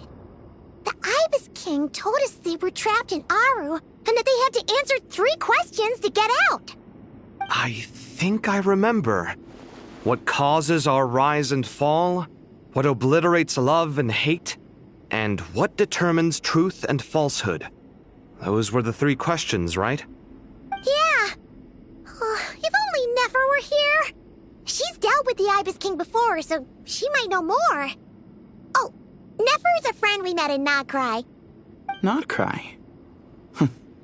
The Ibis King told us they were trapped in Aru and that they had to answer 3 questions to get out. I think I remember. What causes our rise and fall? What obliterates love and hate? And what determines truth and falsehood? Those were the 3 questions, right? Yeah. If only Nefer were here. She's dealt with the Ibis King before, so she might know more. Oh, Nefer's a friend we met in Notcry. Notcry?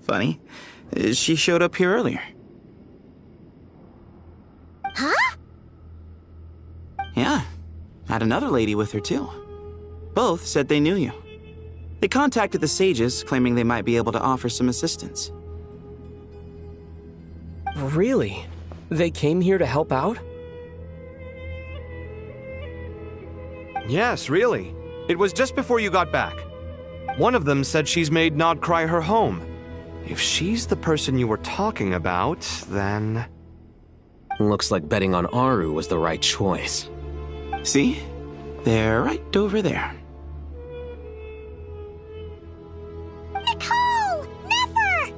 Funny. She showed up here earlier. Huh? Yeah. Had another lady with her, too. Both said they knew you. They contacted the sages, claiming they might be able to offer some assistance. Really? They came here to help out? Yes, really. It was just before you got back. One of them said she's made Nodcry her home. If she's the person you were talking about, then... Looks like betting on Aru was the right choice. See? They're right over there. Nicole! Nefer!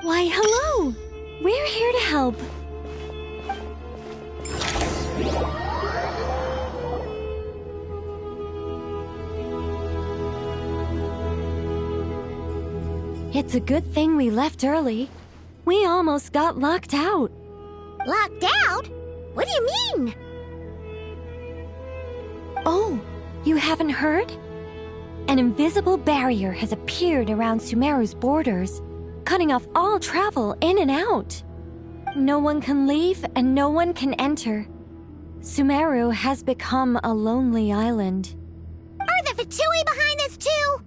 Why, hello! We're here to help. It's a good thing we left early. We almost got locked out. Locked out? What do you mean? Oh, you haven't heard? An invisible barrier has appeared around Sumeru's borders, cutting off all travel in and out. No one can leave and no one can enter. Sumeru has become a lonely island. Are the Fatui behind this too?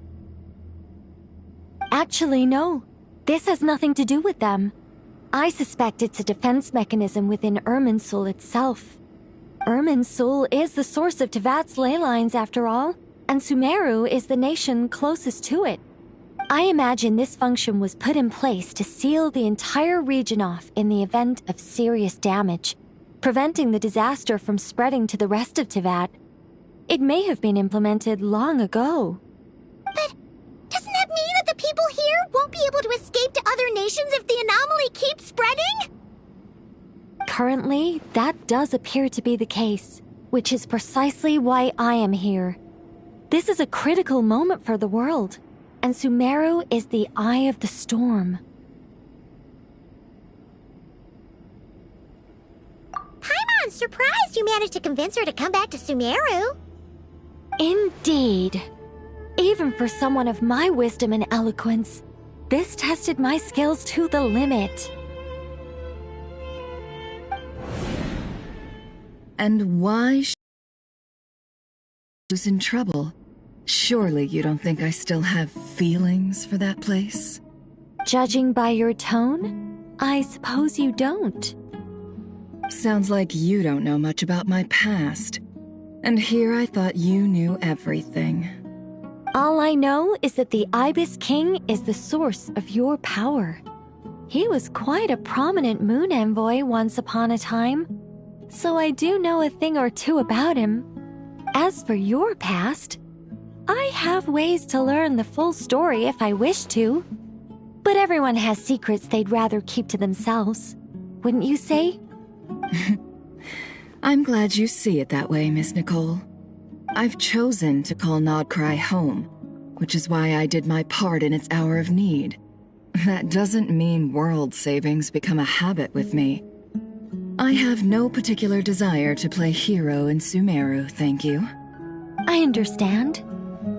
Actually, no. This has nothing to do with them. I suspect it's a defense mechanism within Irminsul itself. Irminsul is the source of Tevat's ley lines after all, and Sumeru is the nation closest to it. I imagine this function was put in place to seal the entire region off in the event of serious damage, preventing the disaster from spreading to the rest of Tevat. It may have been implemented long ago. But doesn't that mean that the people here won't be able to escape to other nations if the anomaly keeps spreading? Currently, that does appear to be the case, which is precisely why I am here. This is a critical moment for the world, and Sumeru is the eye of the storm. Paimon's surprised you managed to convince her to come back to Sumeru. Indeed. Even for someone of my wisdom and eloquence, this tested my skills to the limit. And why was in trouble? Surely you don't think I still have feelings for that place? Judging by your tone, I suppose you don't. Sounds like you don't know much about my past. And here I thought you knew everything. All I know is that the Ibis King is the source of your power. He was quite a prominent moon envoy once upon a time, so I do know a thing or two about him. As for your past, I have ways to learn the full story if I wish to. But everyone has secrets they'd rather keep to themselves, wouldn't you say? I'm glad you see it that way, Miss Nicole. I've chosen to call Nodcry home, which is why I did my part in its hour of need. That doesn't mean world savings become a habit with me. I have no particular desire to play hero in Sumeru, thank you. I understand.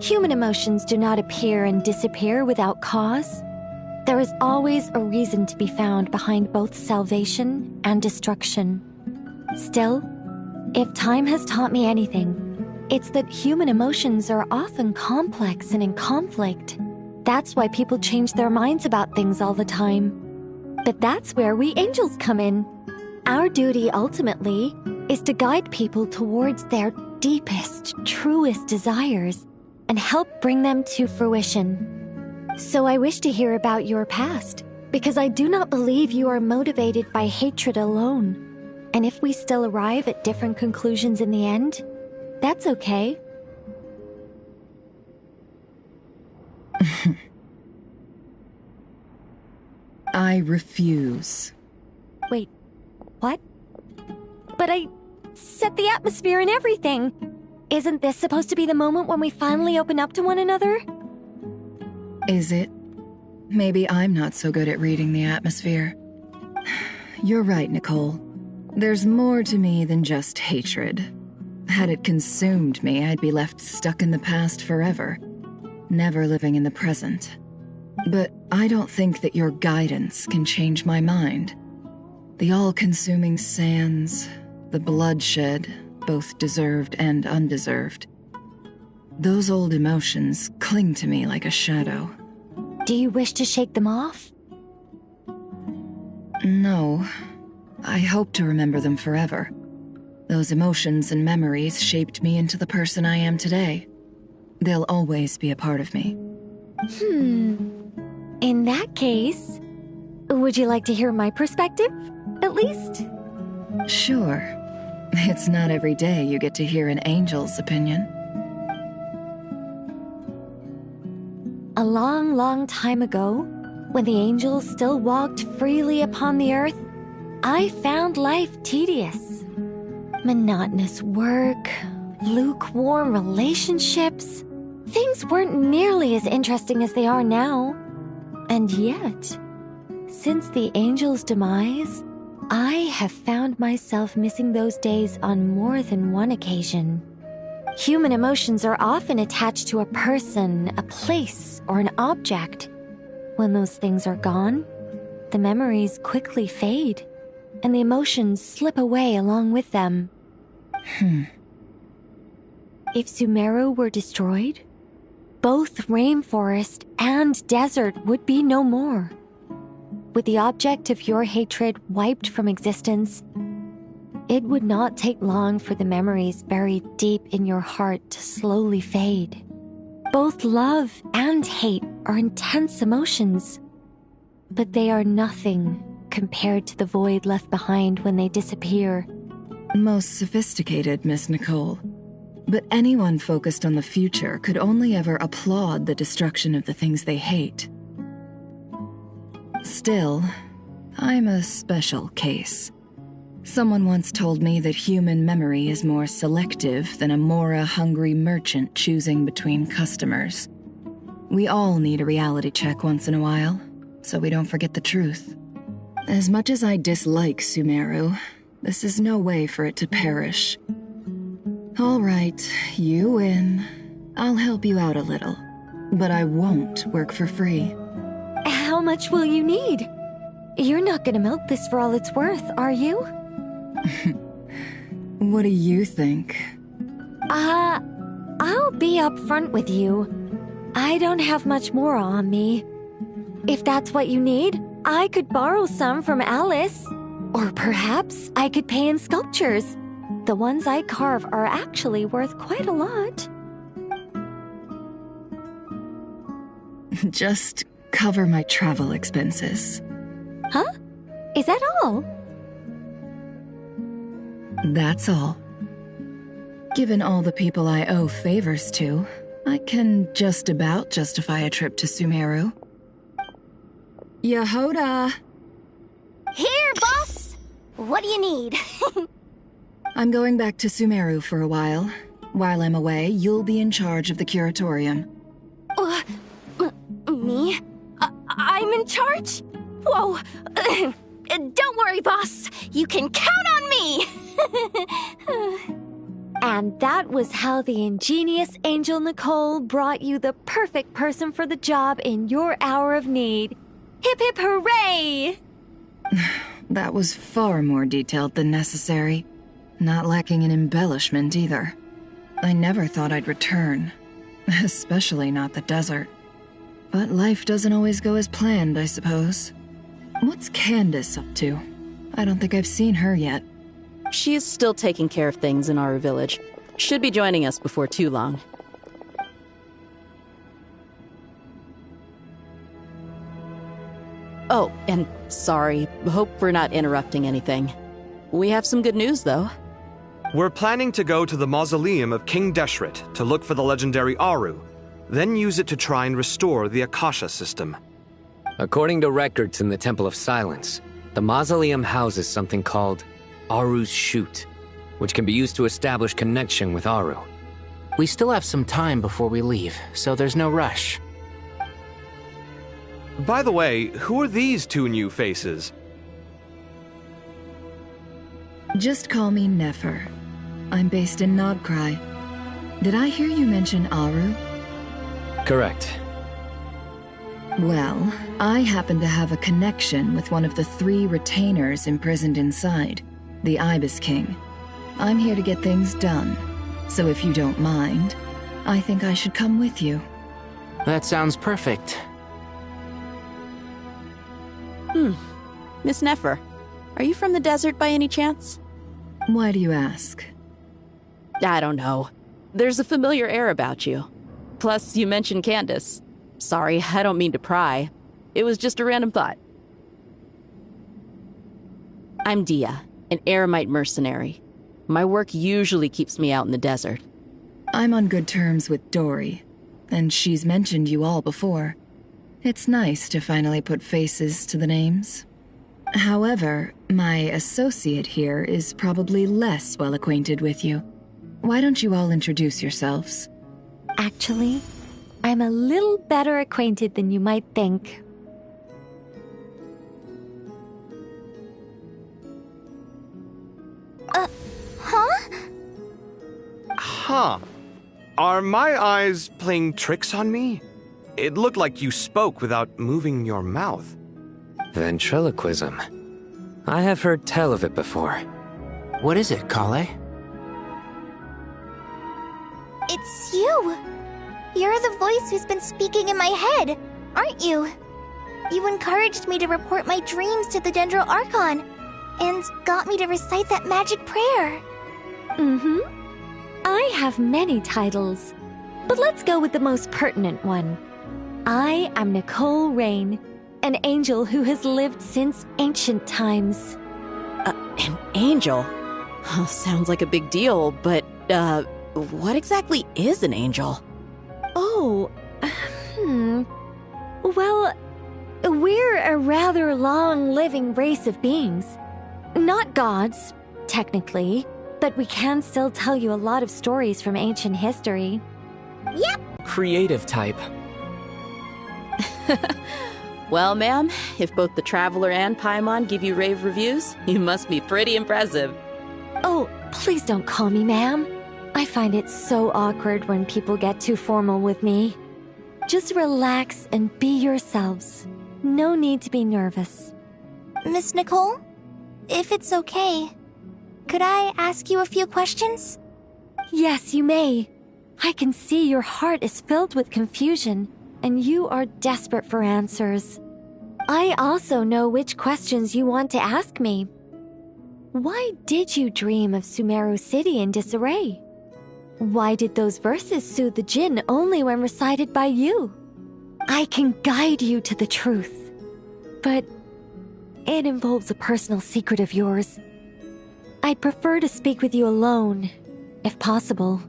Human emotions do not appear and disappear without cause. There is always a reason to be found behind both salvation and destruction. Still, if time has taught me anything, it's that human emotions are often complex and in conflict. That's why people change their minds about things all the time. But that's where we angels come in. Our duty ultimately is to guide people towards their deepest, truest desires and help bring them to fruition. So I wish to hear about your past, because I do not believe you are motivated by hatred alone. And if we still arrive at different conclusions in the end, that's okay. I refuse. Wait, what? But I set the atmosphere and everything. Isn't this supposed to be the moment when we finally open up to one another? Is it? Maybe I'm not so good at reading the atmosphere. You're right, Nicole. There's more to me than just hatred. Had it consumed me, I'd be left stuck in the past forever, never living in the present. But I don't think that your guidance can change my mind. The all-consuming sands, the bloodshed, both deserved and undeserved. Those old emotions cling to me like a shadow. Do you wish to shake them off? No. I hope to remember them forever. Those emotions and memories shaped me into the person I am today. They'll always be a part of me. In that case, would you like to hear my perspective, at least? Sure. It's not every day you get to hear an angel's opinion. A long, long time ago, when the angels still walked freely upon the earth, I found life tedious. Monotonous work, lukewarm relationships. Things weren't nearly as interesting as they are now. And yet, since the angels' demise, I have found myself missing those days on more than one occasion. Human emotions are often attached to a person, a place, or an object. When those things are gone, the memories quickly fade, and the emotions slip away along with them. If Sumeru were destroyed, both rainforest and desert would be no more. With the object of your hatred wiped from existence, it would not take long for the memories buried deep in your heart to slowly fade. Both love and hate are intense emotions, but they are nothing compared to the void left behind when they disappear. Most sophisticated, Miss Nicole. But anyone focused on the future could only ever applaud the destruction of the things they hate. Still, I'm a special case. Someone once told me that human memory is more selective than a Mora-hungry merchant choosing between customers. We all need a reality check once in a while, so we don't forget the truth. As much as I dislike Sumeru, This is no way for it to perish. All right, you win. I'll help you out a little, but I won't work for free. How much will you need? You're not gonna milk this for all it's worth, are you? What do you think? I'll be upfront with you. I don't have much more on me. If that's what you need, I could borrow some from Alice. Or perhaps I could pay in sculptures. The ones I carve are actually worth quite a lot. Just cover my travel expenses. Huh? Is that all? That's all. Given all the people I owe favors to, I can just about justify a trip to Sumeru. Yehoda! Here, boss! What do you need? I'm going back to Sumeru for a while. While I'm away, you'll be in charge of the curatorium. Me? I'm in charge? Whoa! Don't worry, boss. You can count on me! And that was how the ingenious Angel Nicole brought you the perfect person for the job in your hour of need. Hip hip hooray! That was far more detailed than necessary. Not lacking in embellishment either. I never thought I'd return. Especially not the desert. But life doesn't always go as planned, I suppose. What's Candace up to? I don't think I've seen her yet. She is still taking care of things in our village. Should be joining us before too long. Oh, and sorry. Hope we're not interrupting anything. We have some good news, though. We're planning to go to the mausoleum of King Deshret to look for the legendary Aru, then use it to try and restore the Akasha system. According to records in the Temple of Silence, the mausoleum houses something called Aru's Chute, which can be used to establish connection with Aru. We still have some time before we leave, so there's no rush. By the way, who are these two new faces? Just call me Nefer. I'm based in Nodcry. Did I hear you mention Aru? Correct. Well, I happen to have a connection with one of the 3 retainers imprisoned inside, the Ibis King. I'm here to get things done, so if you don't mind, I think I should come with you. That sounds perfect. Miss Nefer, are you from the desert by any chance? Why do you ask? I don't know. There's a familiar air about you. Plus, you mentioned Candace. Sorry, I don't mean to pry. It was just a random thought. I'm Dia, an eremite mercenary. My work usually keeps me out in the desert. I'm on good terms with Dory, and she's mentioned you all before. It's nice to finally put faces to the names. However, my associate here is probably less well acquainted with you. Why don't you all introduce yourselves? Actually, I'm a little better acquainted than you might think. Huh? Huh. Are my eyes playing tricks on me? It looked like you spoke without moving your mouth. Ventriloquism. I have heard tell of it before. What is it, Kale? It's you! You're the voice who's been speaking in my head, aren't you? You encouraged me to report my dreams to the Dendro Archon, and got me to recite that magic prayer. Mm-hmm. I have many titles, but let's go with the most pertinent one. I am Nicole Rain, an angel who has lived since ancient times. An angel? Sounds like a big deal, but, what exactly is an angel? Oh, Well, we're a rather long-living race of beings. Not gods, technically, but we can still tell you a lot of stories from ancient history. Yep. Creative type. Well, ma'am, if both the Traveler and Paimon give you rave reviews, you must be pretty impressive. Oh, please don't call me ma'am. I find it so awkward when people get too formal with me. Just relax and be yourselves. No need to be nervous. Miss Nicole, if it's okay, could I ask you a few questions? Yes, you may. I can see your heart is filled with confusion, and you are desperate for answers. I also know which questions you want to ask me. Why did you dream of Sumeru City in disarray? Why did those verses soothe the Jinn only when recited by you? I can guide you to the truth, but it involves a personal secret of yours. I'd prefer to speak with you alone, if possible.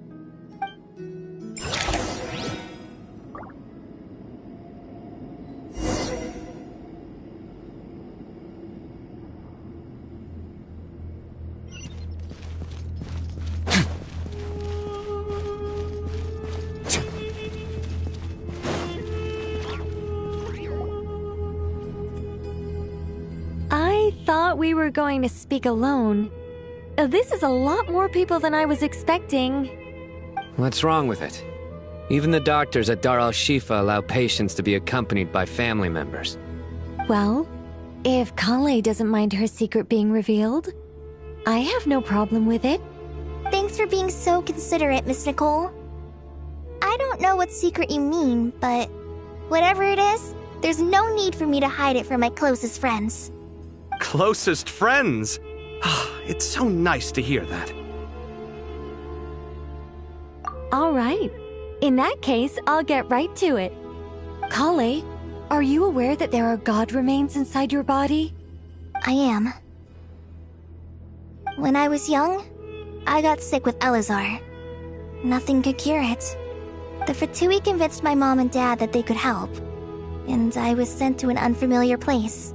I thought we were going to speak alone. This is a lot more people than I was expecting. What's wrong with it? Even the doctors at Dar al-Shifa allow patients to be accompanied by family members. Well, if Kale doesn't mind her secret being revealed, I have no problem with it. Thanks for being so considerate, Miss Nicole. I don't know what secret you mean, but whatever it is, there's no need for me to hide it from my closest friends. Closest friends? It's so nice to hear that. All right. In that case, I'll get right to it. Kale, are you aware that there are god remains inside your body? I am. When I was young, I got sick with Elazar. Nothing could cure it. The Fatui convinced my mom and dad that they could help, and I was sent to an unfamiliar place.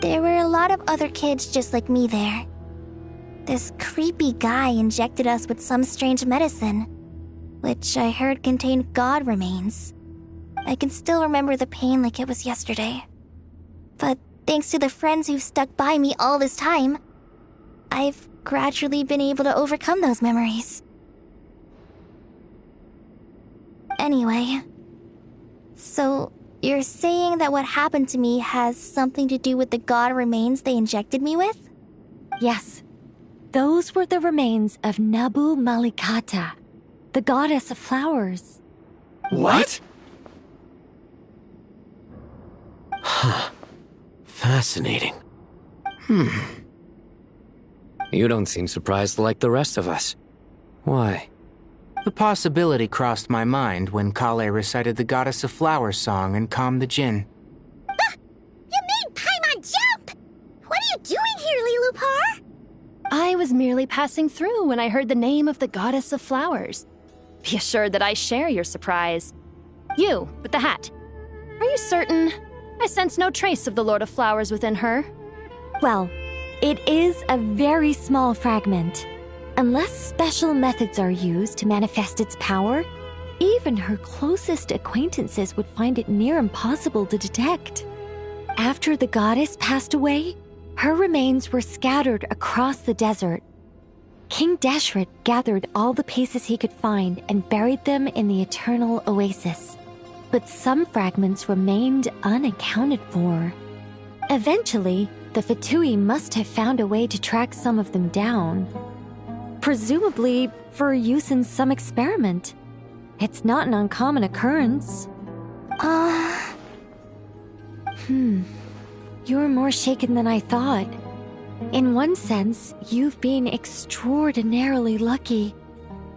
There were a lot of other kids just like me there. This creepy guy injected us with some strange medicine, which I heard contained god remains. I can still remember the pain like it was yesterday. But thanks to the friends who've stuck by me all this time, I've gradually been able to overcome those memories. Anyway, so you're saying that what happened to me has something to do with the god remains they injected me with? Yes. Those were the remains of Nabu Malikata, the goddess of flowers. What? Huh. Fascinating. You don't seem surprised like the rest of us. Why? The possibility crossed my mind when Kale recited the Goddess of Flowers song and calmed the Jinn. You made Paimon jump! What are you doing here, Lilupar? I was merely passing through when I heard the name of the Goddess of Flowers. Be assured that I share your surprise. You, with the hat. Are you certain? I sense no trace of the Lord of Flowers within her. Well, it is a very small fragment. Unless special methods are used to manifest its power, even her closest acquaintances would find it near impossible to detect. After the goddess passed away, her remains were scattered across the desert. King Deshret gathered all the pieces he could find and buried them in the Eternal Oasis. But some fragments remained unaccounted for. Eventually, the Fatui must have found a way to track some of them down. Presumably for use in some experiment. It's not an uncommon occurrence. You're more shaken than I thought. In one sense, you've been extraordinarily lucky.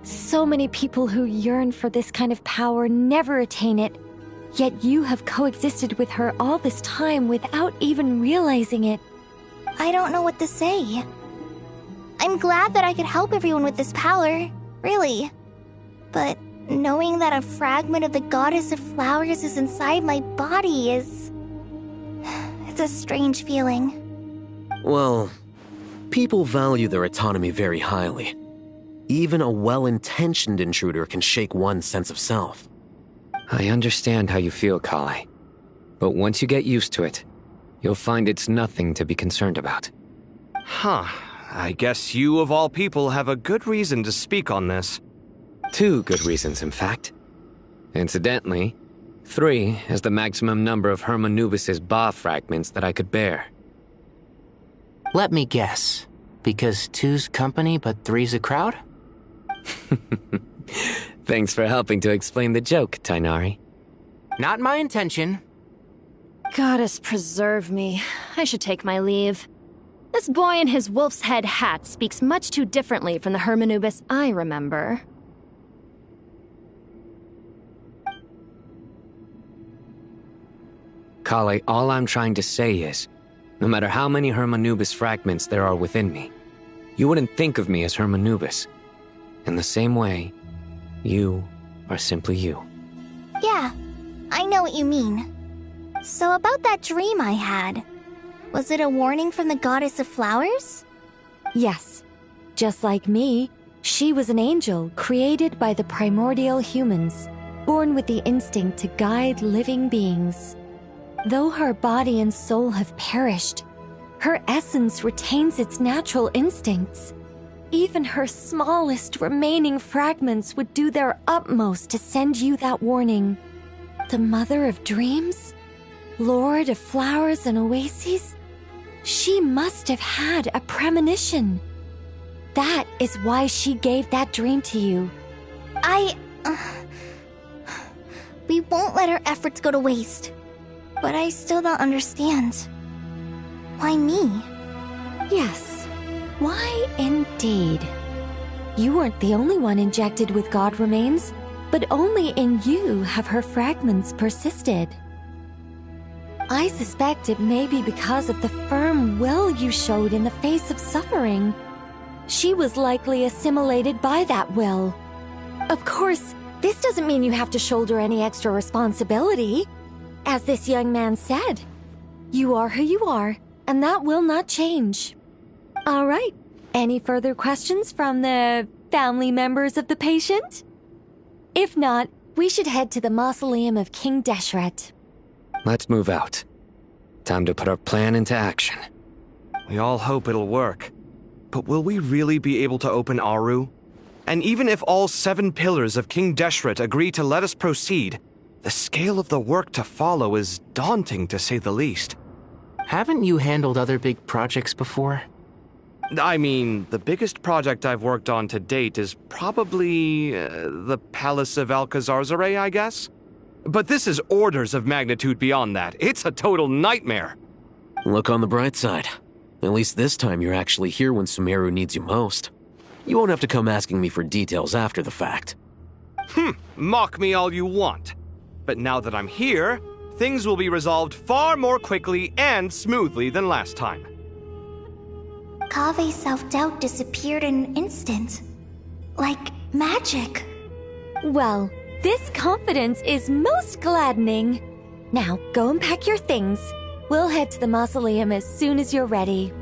So many people who yearn for this kind of power never attain it, yet you have coexisted with her all this time without even realizing it. I don't know what to say. I'm glad that I could help everyone with this power, really. But knowing that a fragment of the Goddess of Flowers is inside my body is... it's a strange feeling. Well, people value their autonomy very highly. Even a well-intentioned intruder can shake one's sense of self. I understand how you feel, Kale. But once you get used to it, you'll find it's nothing to be concerned about. Huh. I guess you, of all people, have a good reason to speak on this. 2 good reasons, in fact. Incidentally, 3 is the maximum number of Hermanubis' Ba fragments that I could bear. Let me guess. Because 2's company, but 3's a crowd? Thanks for helping to explain the joke, Tainari. Not my intention. Goddess preserve me. I should take my leave. This boy in his wolf's head hat speaks much too differently from the Hermanubis I remember. Kale, all I'm trying to say is, no matter how many Hermanubis fragments there are within me, you wouldn't think of me as Hermanubis. In the same way, you are simply you. Yeah, I know what you mean. So about that dream I had, was it a warning from the goddess of flowers? Yes. Just like me, she was an angel created by the primordial humans, born with the instinct to guide living beings. Though her body and soul have perished, her essence retains its natural instincts. Even her smallest remaining fragments would do their utmost to send you that warning. The mother of dreams? Lord of flowers and oases? She must have had a premonition. That is why she gave that dream to you. We won't let our efforts go to waste. But I still don't understand. Why me? Yes. Why indeed? You weren't the only one injected with god remains, but only in you have her fragments persisted. I suspect it may be because of the firm will you showed in the face of suffering. She was likely assimilated by that will. Of course, this doesn't mean you have to shoulder any extra responsibility. As this young man said, you are who you are, and that will not change. All right. Any further questions from the family members of the patient? If not, we should head to the mausoleum of King Deshret. Let's move out. Time to put our plan into action. We all hope it'll work. But will we really be able to open Aru? And even if all 7 pillars of King Deshret agree to let us proceed, the scale of the work to follow is daunting, to say the least. Haven't you handled other big projects before? I mean, the biggest project I've worked on to date is probably the Palace of Alcazarzaray, I guess? But this is orders of magnitude beyond that. It's a total nightmare. Look on the bright side. At least this time you're actually here when Sumeru needs you most. You won't have to come asking me for details after the fact. Mock me all you want. But now that I'm here, things will be resolved far more quickly and smoothly than last time. Kave's self-doubt disappeared in an instant. Like magic. Well, this confidence is most gladdening. Now, go and pack your things. We'll head to the mausoleum as soon as you're ready.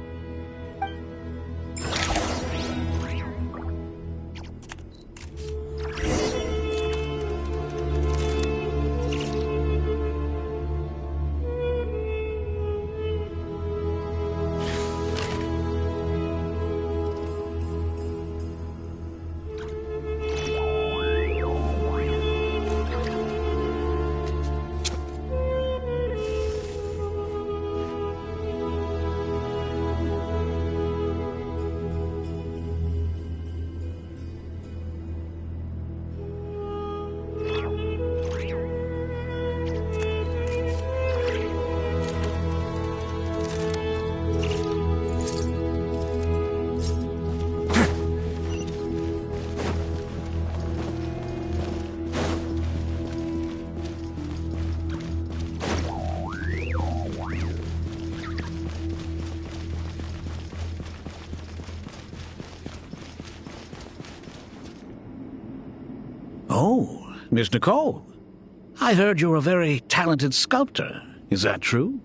Oh, Miss Nicole. I heard you're a very talented sculptor. Is that true?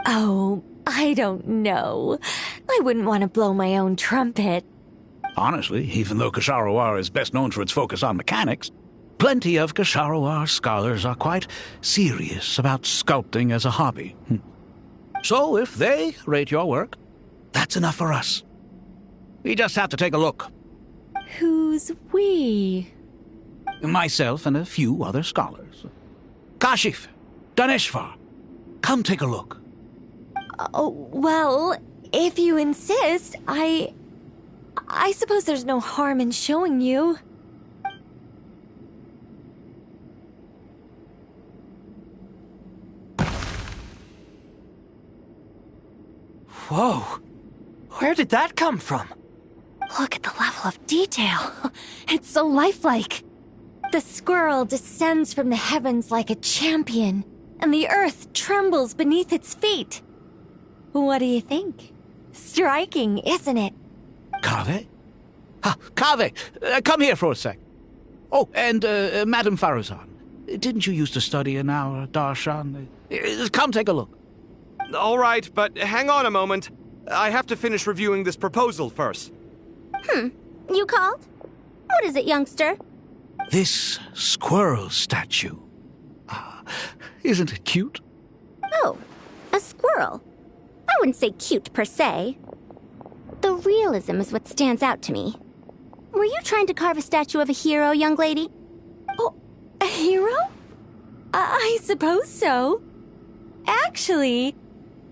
Oh, I don't know. I wouldn't want to blow my own trumpet. Honestly, even though Kasharawar is best known for its focus on mechanics, Plenty of Kasharawar scholars are quite serious about sculpting as a hobby. So if they rate your work, that's enough for us. We just have to take a look. Who's we? Myself and a few other scholars. Kashif, Daneshvar, come take a look. Oh, well, if you insist, I suppose there's no harm in showing you. Whoa! Where did that come from? Look at the level of detail. It's so lifelike. The squirrel descends from the heavens like a champion, and the earth trembles beneath its feet. What do you think? Striking, isn't it? Kaveh? Kaveh, come here for a sec. Oh, and Madame Faruzan, didn't you used to study in our darshan? Come take a look. All right, but hang on a moment. I have to finish reviewing this proposal first. You called? What is it, youngster? This squirrel statue. Isn't it cute? Oh, a squirrel. I wouldn't say cute per se. The realism is what stands out to me. Were you trying to carve a statue of a hero, young lady? Oh, a hero? I suppose so. Actually,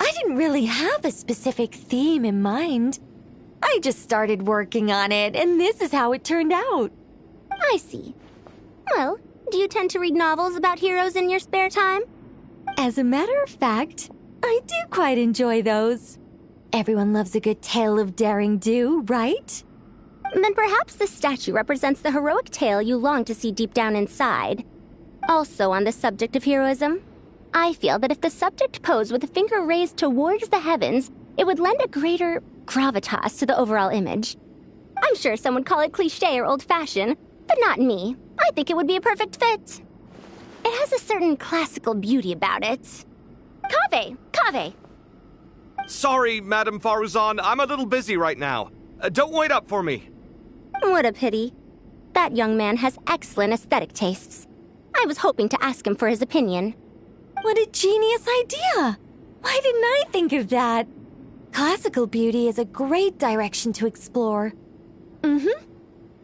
I didn't really have a specific theme in mind. I just started working on it, and this is how it turned out. I see. Well, do you tend to read novels about heroes in your spare time? As a matter of fact, I do quite enjoy those. Everyone loves a good tale of daring do, right? Then perhaps this statue represents the heroic tale you long to see deep down inside. Also on the subject of heroism, I feel that if the subject posed with a finger raised towards the heavens, it would lend a greater gravitas to the overall image. I'm sure some would call it cliché or old-fashioned, but not me. I think it would be a perfect fit. It has a certain classical beauty about it. Kaveh! Sorry, Madame Faruzan, I'm a little busy right now. Don't wait up for me. What a pity. That young man has excellent aesthetic tastes. I was hoping to ask him for his opinion. What a genius idea! Why didn't I think of that? Classical beauty is a great direction to explore.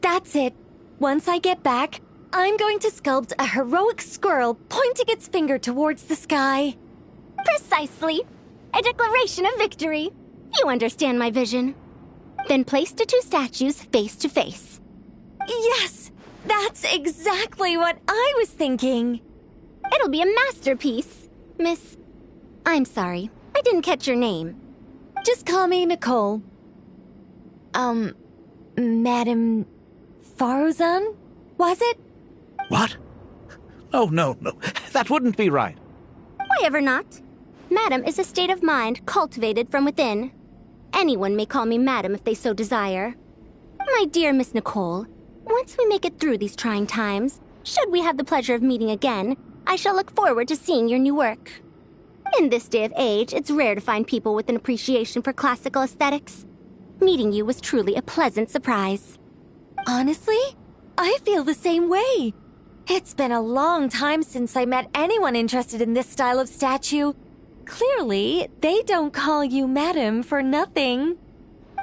That's it. Once I get back, I'm going to sculpt a heroic squirrel pointing its finger towards the sky. Precisely. A declaration of victory. You understand my vision. Then place the two statues face to face. Yes! That's exactly what I was thinking. It'll be a masterpiece. Miss... I'm sorry. I didn't catch your name. Just call me Nicole. Madame Faruzan? Was it? What? Oh, no. That wouldn't be right. Why ever not? Madam is a state of mind cultivated from within. Anyone may call me Madam if they so desire. My dear Miss Nicole, once we make it through these trying times, should we have the pleasure of meeting again, I shall look forward to seeing your new work. In this day of age, it's rare to find people with an appreciation for classical aesthetics. Meeting you was truly a pleasant surprise. Honestly, I feel the same way. It's been a long time since I met anyone interested in this style of statue. Clearly, they don't call you Madam for nothing.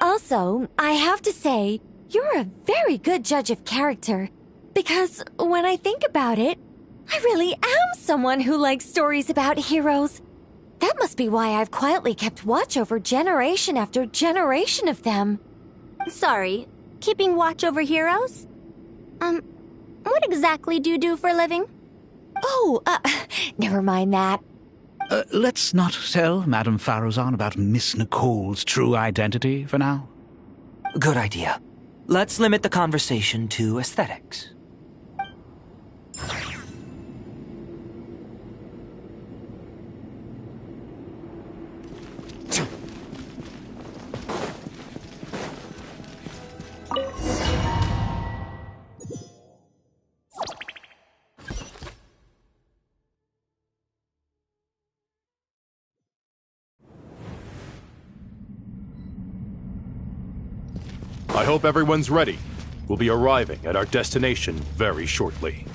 Also, I have to say, you're a very good judge of character. Because when I think about it, I really am someone who likes stories about heroes. That must be why I've quietly kept watch over generation after generation of them. Sorry, keeping watch over heroes? What exactly do you do for a living? Oh, never mind that. Let's not tell Madame Faruzan about Miss Nicole's true identity for now. Good idea. Let's limit the conversation to aesthetics. I hope everyone's ready. We'll be arriving at our destination very shortly.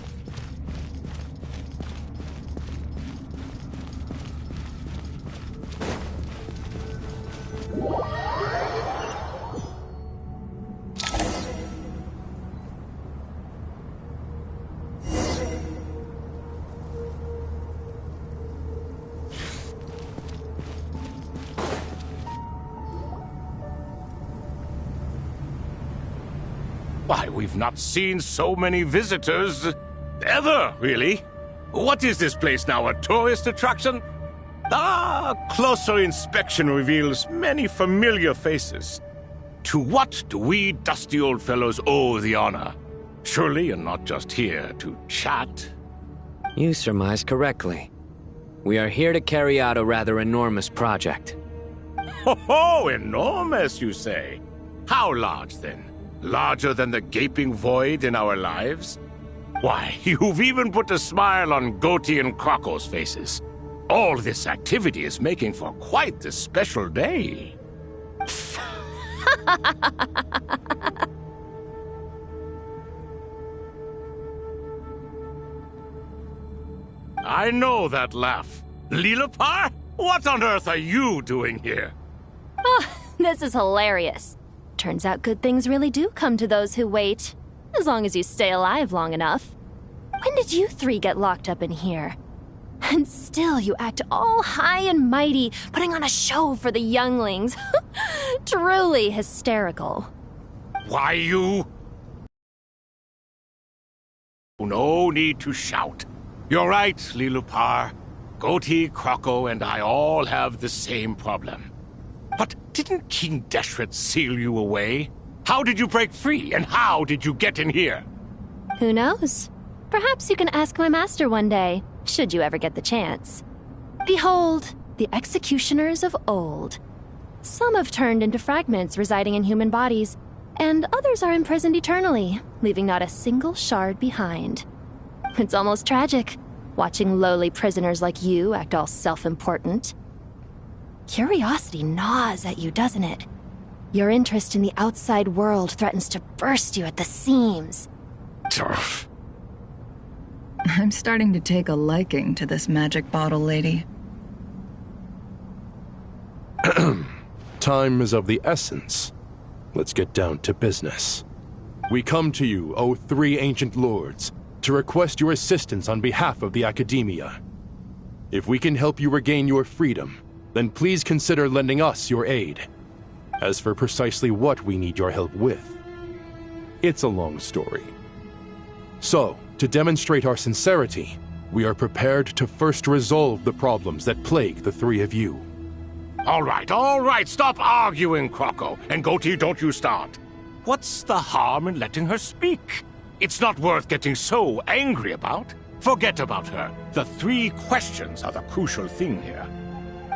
Why, we've not seen so many visitors ever, really. What is this place now, a tourist attraction? Ah, closer inspection reveals many familiar faces. To what do we dusty old fellows owe the honor? Surely you're not just here to chat. You surmise correctly. We are here to carry out a rather enormous project. Ho, enormous, you say? How large, then? Larger than the gaping void in our lives? Why, you've even put a smile on Goatee and Croco's faces. All this activity is making for quite the special day. I know that laugh. Lilipar? What on earth are you doing here? Oh, this is hilarious. Turns out good things really do come to those who wait. As long as you stay alive long enough. When did you three get locked up in here? And still you act all high and mighty, putting on a show for the younglings. Truly hysterical. Why, you... No need to shout. You're right, Lilipar. Goatee, Croco, and I all have the same problem. But didn't King Deshret seal you away? How did you break free, and how did you get in here? Who knows? Perhaps you can ask my master one day, should you ever get the chance. Behold, the executioners of old. Some have turned into fragments residing in human bodies, and others are imprisoned eternally, leaving not a single shard behind. It's almost tragic, watching lowly prisoners like you act all self-important. Curiosity gnaws at you, doesn't it? Your interest in the outside world threatens to burst you at the seams. I'm starting to take a liking to this magic bottle lady. Time is of the essence. Let's get down to business. We come to you, O three ancient lords, to request your assistance on behalf of the Academia. If we can help you regain your freedom, then please consider lending us your aid. As for precisely what we need your help with, it's a long story. So, to demonstrate our sincerity, we are prepared to first resolve the problems that plague the three of you. All right, stop arguing, Croco. And Goatee, don't you start. What's the harm in letting her speak? It's not worth getting so angry about. Forget about her. The three questions are the crucial thing here.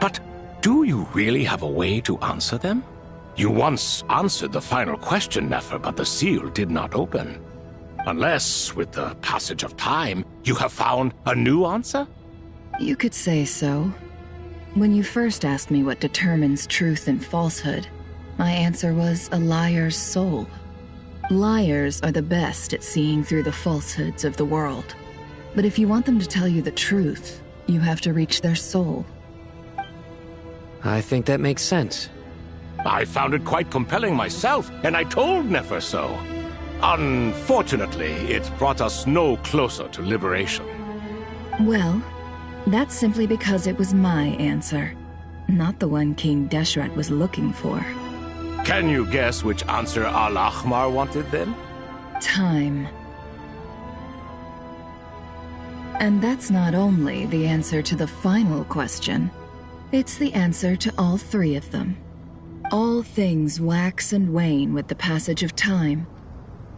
But do you really have a way to answer them? You once answered the final question, Nefer, but the seal did not open. Unless, with the passage of time, you have found a new answer? You could say so. When you first asked me what determines truth and falsehood, my answer was a liar's soul. Liars are the best at seeing through the falsehoods of the world. But if you want them to tell you the truth, you have to reach their soul. I think that makes sense. I found it quite compelling myself, and I told Nefer so. Unfortunately, it brought us no closer to liberation. Well, that's simply because it was my answer, not the one King Deshret was looking for. Can you guess which answer Al-Ahmar wanted then? Time. And that's not only the answer to the final question, it's the answer to all three of them. All things wax and wane with the passage of time.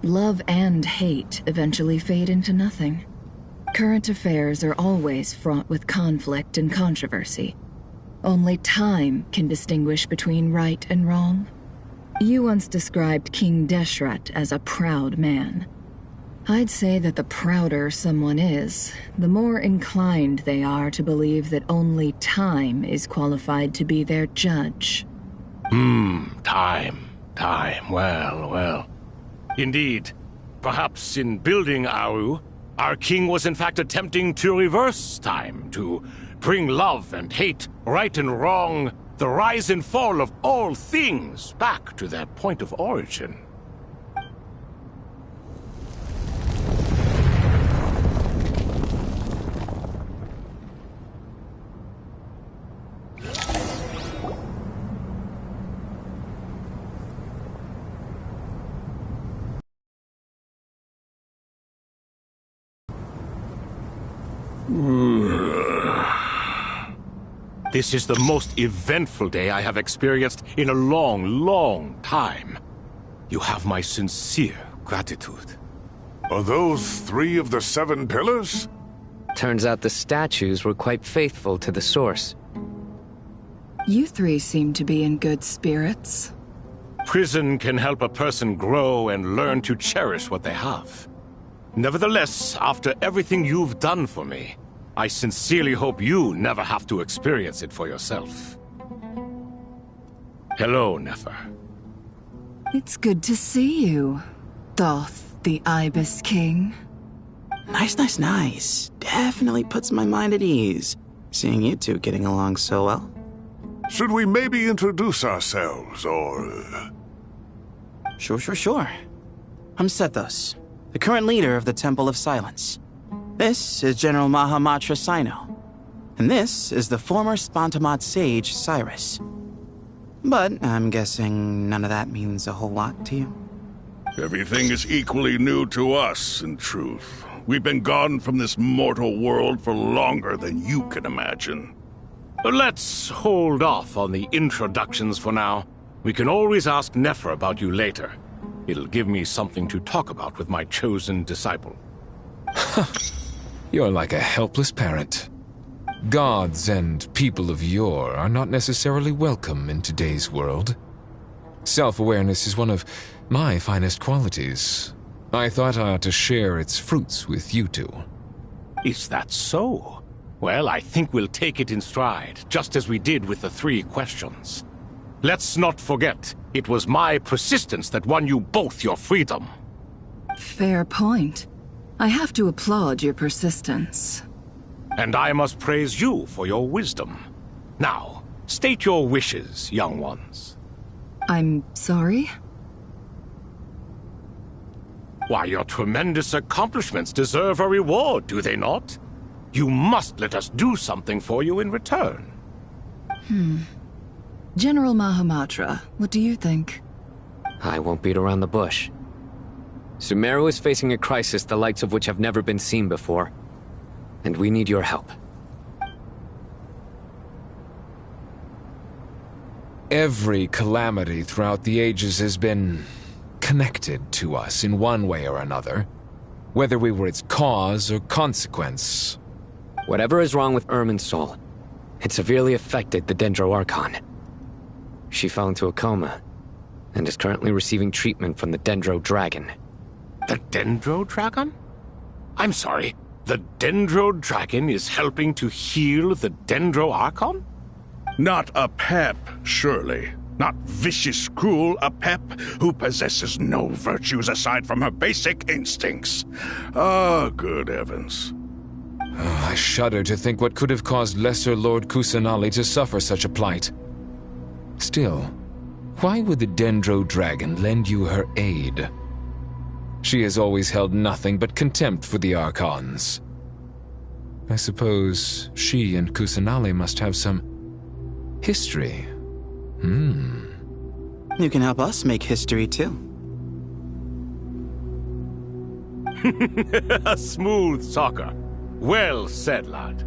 Love and hate eventually fade into nothing. Current affairs are always fraught with conflict and controversy. Only time can distinguish between right and wrong. You once described King Deshret as a proud man. I'd say that the prouder someone is, the more inclined they are to believe that only time is qualified to be their judge. Time. Well. Indeed. Perhaps in building Aru, our king was in fact attempting to reverse time, to bring love and hate, right and wrong, the rise and fall of all things back to their point of origin. This is the most eventful day I have experienced in a long, long time. You have my sincere gratitude. Are those 3 of the 7 pillars? Turns out the statues were quite faithful to the source. You 3 seem to be in good spirits. Prison can help a person grow and learn to cherish what they have. Nevertheless, after everything you've done for me, I sincerely hope you never have to experience it for yourself. Hello, Nefer. It's good to see you, Thoth, the Ibis King. Nice. Definitely puts my mind at ease, seeing you 2 getting along so well. Should we maybe introduce ourselves, or... Sure. I'm Sethos, the current leader of the Temple of Silence. This is General Mahamatra Sino, and this is the former Spantamot sage, Cyrus. But I'm guessing none of that means a whole lot to you. Everything is equally new to us, in truth. We've been gone from this mortal world for longer than you can imagine. Let's hold off on the introductions for now. We can always ask Nefer about you later. It'll give me something to talk about with my chosen disciple. You're like a helpless parent. Gods and people of yore are not necessarily welcome in today's world. Self-awareness is one of my finest qualities. I thought I ought to share its fruits with you 2. Is that so? Well, I think we'll take it in stride, just as we did with the 3 questions. Let's not forget, it was my persistence that won you both your freedom. Fair point. I have to applaud your persistence. And I must praise you for your wisdom. Now, state your wishes, young ones. I'm sorry? Why, your tremendous accomplishments deserve a reward, do they not? You must let us do something for you in return. General Mahamatra, what do you think? I won't beat around the bush. Sumeru is facing a crisis the likes of which have never been seen before. And we need your help. Every calamity throughout the ages has been connected to us in one way or another, whether we were its cause or consequence. Whatever is wrong with Irminsul, it severely affected the Dendro Archon. She fell into a coma, and is currently receiving treatment from the Dendro Dragon. The Dendro Dragon? I'm sorry, the Dendro Dragon is helping to heal the Dendro Archon? Not a pep, surely. Not vicious, cruel a pep who possesses no virtues aside from her basic instincts. Ah, good heavens. Oh, I shudder to think what could have caused Lesser Lord Kusanali to suffer such a plight. Still, why would the Dendro Dragon lend you her aid? She has always held nothing but contempt for the Archons. I suppose she and Kusanali must have some history. You can help us make history, too. A smooth talker. Well said, lad.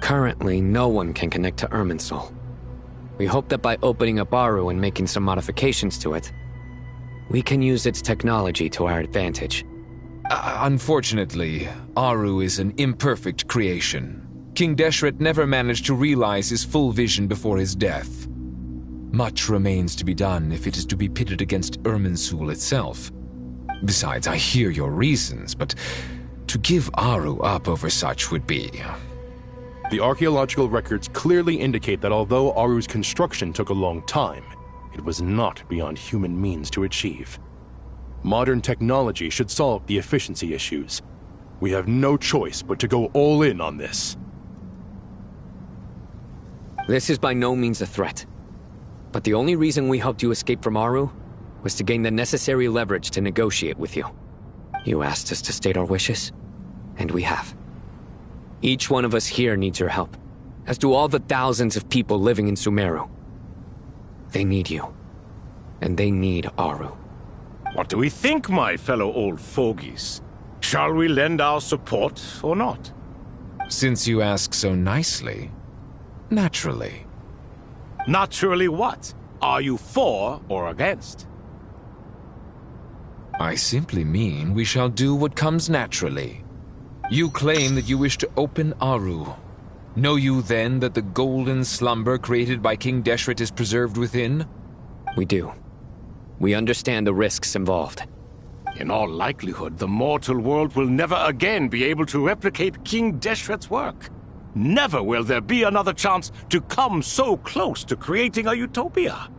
Currently, no one can connect to Irminsul. We hope that by opening up Aru and making some modifications to it, we can use its technology to our advantage. Unfortunately, Aru is an imperfect creation. King Deshret never managed to realize his full vision before his death. Much remains to be done if it is to be pitted against Irminsul itself. Besides, I hear your reasons, but to give Aru up over such would be... The archaeological records clearly indicate that although Aru's construction took a long time, it was not beyond human means to achieve. Modern technology should solve the efficiency issues. We have no choice but to go all in on this. This is by no means a threat. But the only reason we helped you escape from Aru was to gain the necessary leverage to negotiate with you. You asked us to state our wishes, and we have. Each one of us here needs your help, as do all the thousands of people living in Sumeru. They need you, and they need Aru. What do we think, my fellow old fogies? Shall we lend our support or not? Since you ask so nicely, naturally. Naturally what? Are you for or against? I simply mean we shall do what comes naturally. You claim that you wish to open Aru. Know you then that the golden slumber created by King Deshret is preserved within? We do. We understand the risks involved. In all likelihood, the mortal world will never again be able to replicate King Deshret's work. Never will there be another chance to come so close to creating a utopia.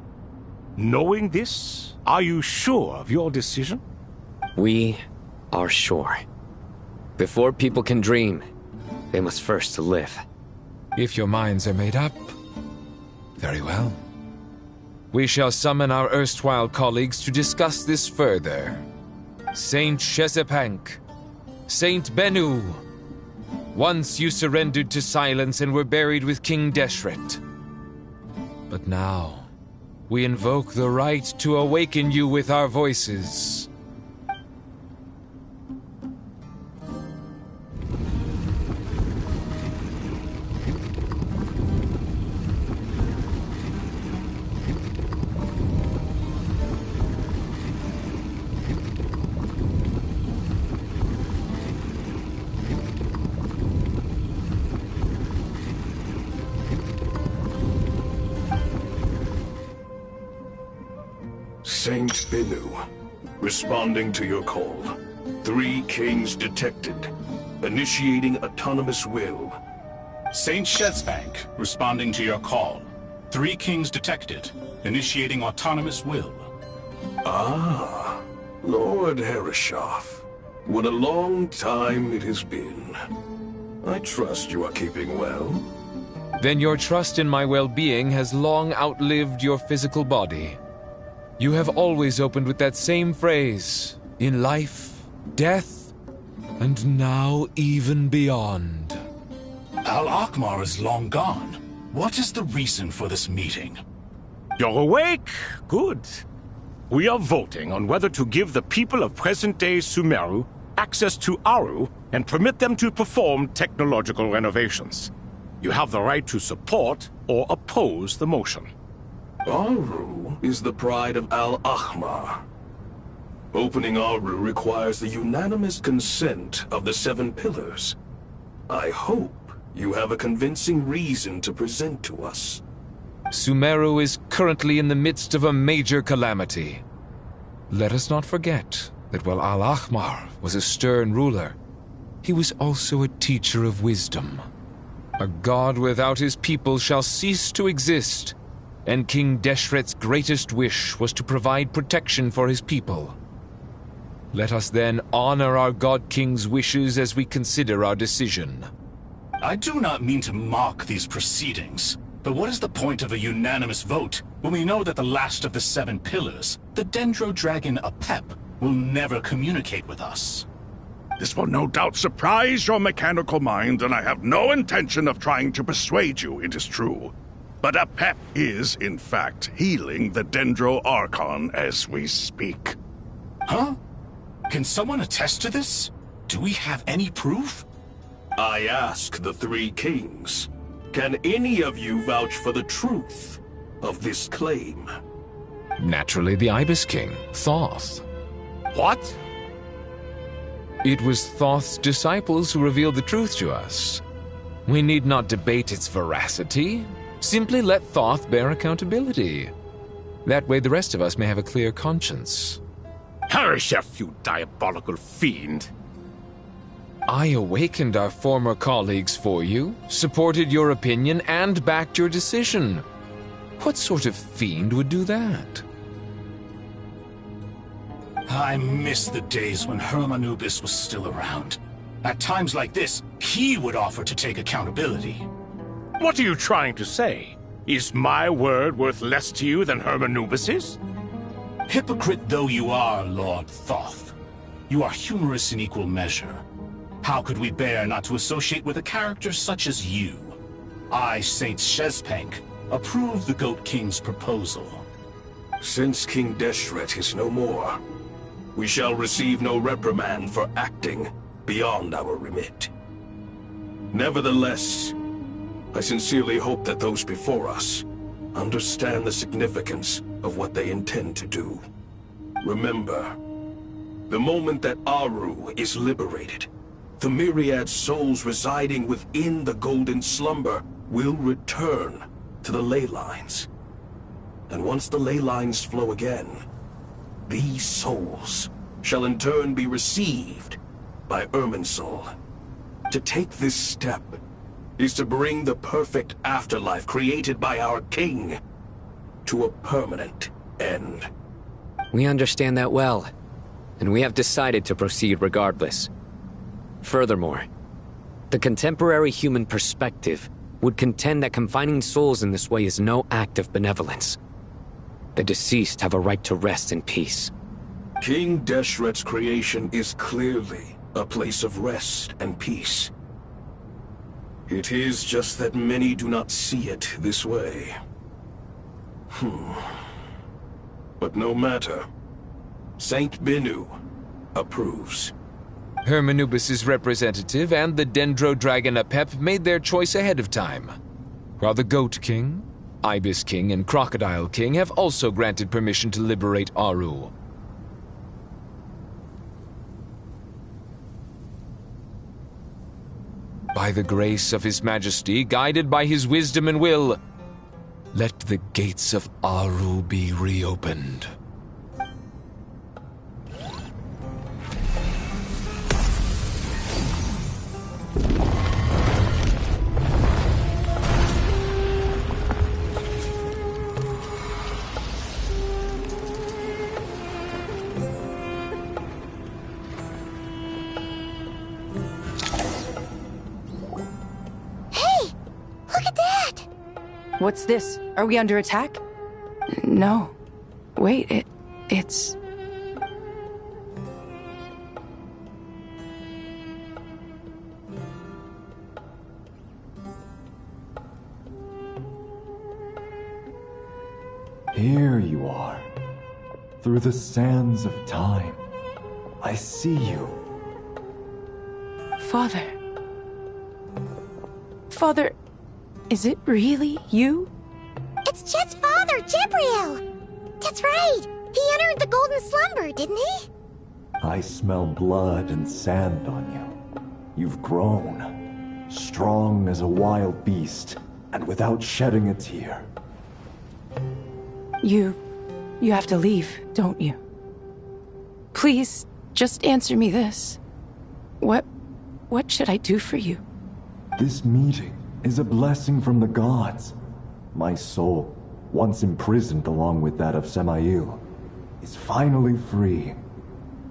Knowing this, are you sure of your decision? We are sure. Before people can dream, they must first live. If your minds are made up, very well. We shall summon our erstwhile colleagues to discuss this further. Saint Shezepank, Saint Bennu, once you surrendered to silence and were buried with King Deshret. But now, we invoke the right to awaken you with our voices. Saint Bennu, responding to your call. 3 kings detected. Initiating autonomous will. Saint Shezepank, responding to your call. 3 kings detected. Initiating autonomous will. Ah, Lord Herreshoff. What a long time it has been. I trust you are keeping well. Then your trust in my well-being has long outlived your physical body. You have always opened with that same phrase, in life, death, and now even beyond. Al-Akhmar is long gone. What is the reason for this meeting? You're awake? Good. We are voting on whether to give the people of present-day Sumeru access to Aru and permit them to perform technological renovations. You have the right to support or oppose the motion. Aru is the pride of Al-Akhmar. Opening Aru requires the unanimous consent of the 7 pillars. I hope you have a convincing reason to present to us. Sumeru is currently in the midst of a major calamity. Let us not forget that while Al-Akhmar was a stern ruler, he was also a teacher of wisdom. A god without his people shall cease to exist, and King Deshret's greatest wish was to provide protection for his people. Let us then honor our God King's wishes as we consider our decision. I do not mean to mock these proceedings, but what is the point of a unanimous vote when we know that the last of the 7 pillars, the Dendro Dragon Apep, will never communicate with us? This will no doubt surprise your mechanical mind, and I have no intention of trying to persuade you it is true. But Apep is, in fact, healing the Dendro Archon as we speak. Huh? Can someone attest to this? Do we have any proof? I ask the 3 kings. Can any of you vouch for the truth of this claim? Naturally, the Ibis King, Thoth. What? It was Thoth's disciples who revealed the truth to us. We need not debate its veracity. Simply let Thoth bear accountability. That way the rest of us may have a clear conscience. Herreshoff, you diabolical fiend! I awakened our former colleagues for you, supported your opinion, and backed your decision. What sort of fiend would do that? I miss the days when Hermanubis was still around. At times like this, he would offer to take accountability. What are you trying to say? Is my word worth less to you than Hermanubis's? Hypocrite though you are, Lord Thoth, you are humorous in equal measure. How could we bear not to associate with a character such as you? I, Saint Shezepank, approve the Goat King's proposal. Since King Deshret is no more, we shall receive no reprimand for acting beyond our remit. Nevertheless, I sincerely hope that those before us understand the significance of what they intend to do. Remember, the moment that Aru is liberated, the myriad souls residing within the Golden Slumber will return to the ley lines. And once the ley lines flow again, these souls shall in turn be received by Irminsul. To take this step is to bring the perfect afterlife created by our king to a permanent end. We understand that well, and we have decided to proceed regardless. Furthermore, the contemporary human perspective would contend that confining souls in this way is no act of benevolence. The deceased have a right to rest in peace. King Deshret's creation is clearly a place of rest and peace. It is just that many do not see it this way. But no matter. Saint Binu approves. Hermanubis' representative and the Dendro Dragon Apep made their choice ahead of time, while the Goat King, Ibis King, and Crocodile King have also granted permission to liberate Aru. By the grace of His Majesty, guided by his wisdom and will, let the gates of Aru be reopened. What's this? Are we under attack? No. Wait, it's... Here you are. Through the sands of time. I see you. Father. Father, is it really you? It's Jet's father, Jibriel! That's right! He entered the Golden Slumber, didn't he? I smell blood and sand on you. You've grown. Strong as a wild beast, and without shedding a tear. You have to leave, don't you? Please, just answer me this. What should I do for you? This meeting is a blessing from the gods. My soul, once imprisoned along with that of Samael, is finally free.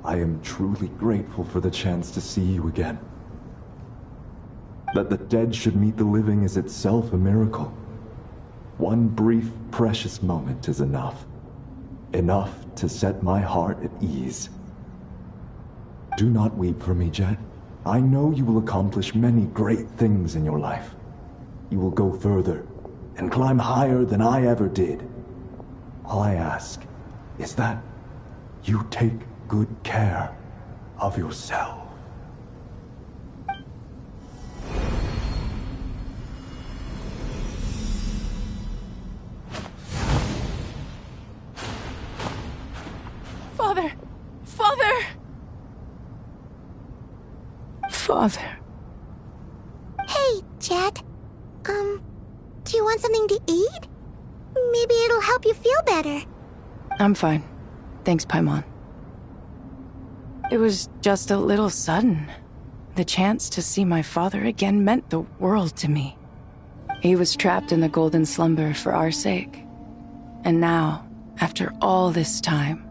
I am truly grateful for the chance to see you again. That the dead should meet the living is itself a miracle. One brief, precious moment is enough. Enough to set my heart at ease. Do not weep for me, Jet. I know you will accomplish many great things in your life. You will go further and climb higher than I ever did. All I ask is that you take good care of yourself. Father! Father! Father. Hey, Jet. Do you want something to eat? Maybe it'll help you feel better. I'm fine. Thanks, Paimon. It was just a little sudden. The chance to see my father again meant the world to me. He was trapped in the Golden Slumber for our sake. And now, after all this time,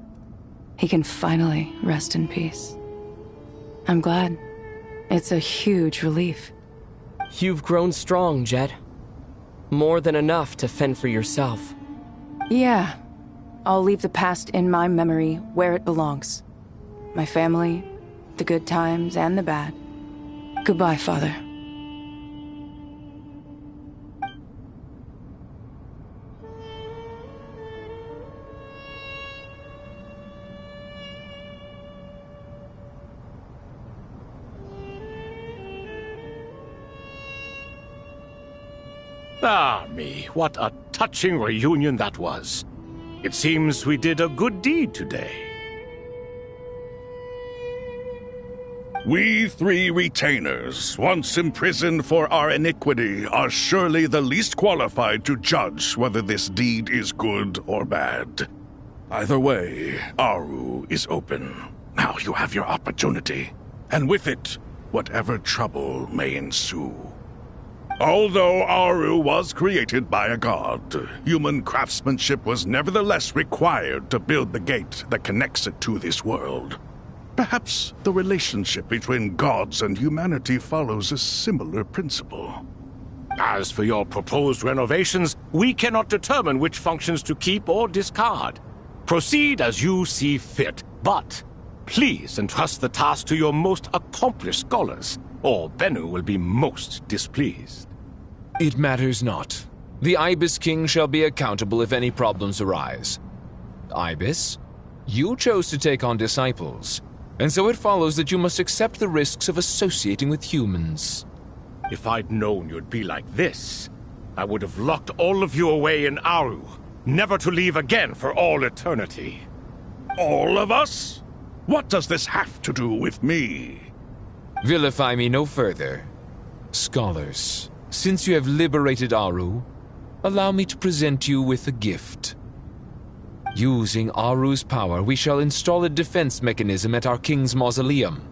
he can finally rest in peace. I'm glad. It's a huge relief. You've grown strong, Jet. More than enough to fend for yourself. Yeah. I'll leave the past in my memory where it belongs. My family, the good times and the bad. Goodbye, Father. Ah, me, what a touching reunion that was. It seems we did a good deed today. We three retainers, once imprisoned for our iniquity, are surely the least qualified to judge whether this deed is good or bad. Either way, Aru is open. Now you have your opportunity, and with it, whatever trouble may ensue. Although Aru was created by a god, human craftsmanship was nevertheless required to build the gate that connects it to this world. Perhaps the relationship between gods and humanity follows a similar principle. As for your proposed renovations, we cannot determine which functions to keep or discard. Proceed as you see fit, but please entrust the task to your most accomplished scholars, or Bennu will be most displeased. It matters not. The Ibis King shall be accountable if any problems arise. Ibis, you chose to take on disciples, and so it follows that you must accept the risks of associating with humans. If I'd known you'd be like this, I would have locked all of you away in Aru, never to leave again for all eternity. All of us? What does this have to do with me? Vilify me no further. Scholars, since you have liberated Aru, allow me to present you with a gift. Using Aru's power, we shall install a defense mechanism at our king's mausoleum.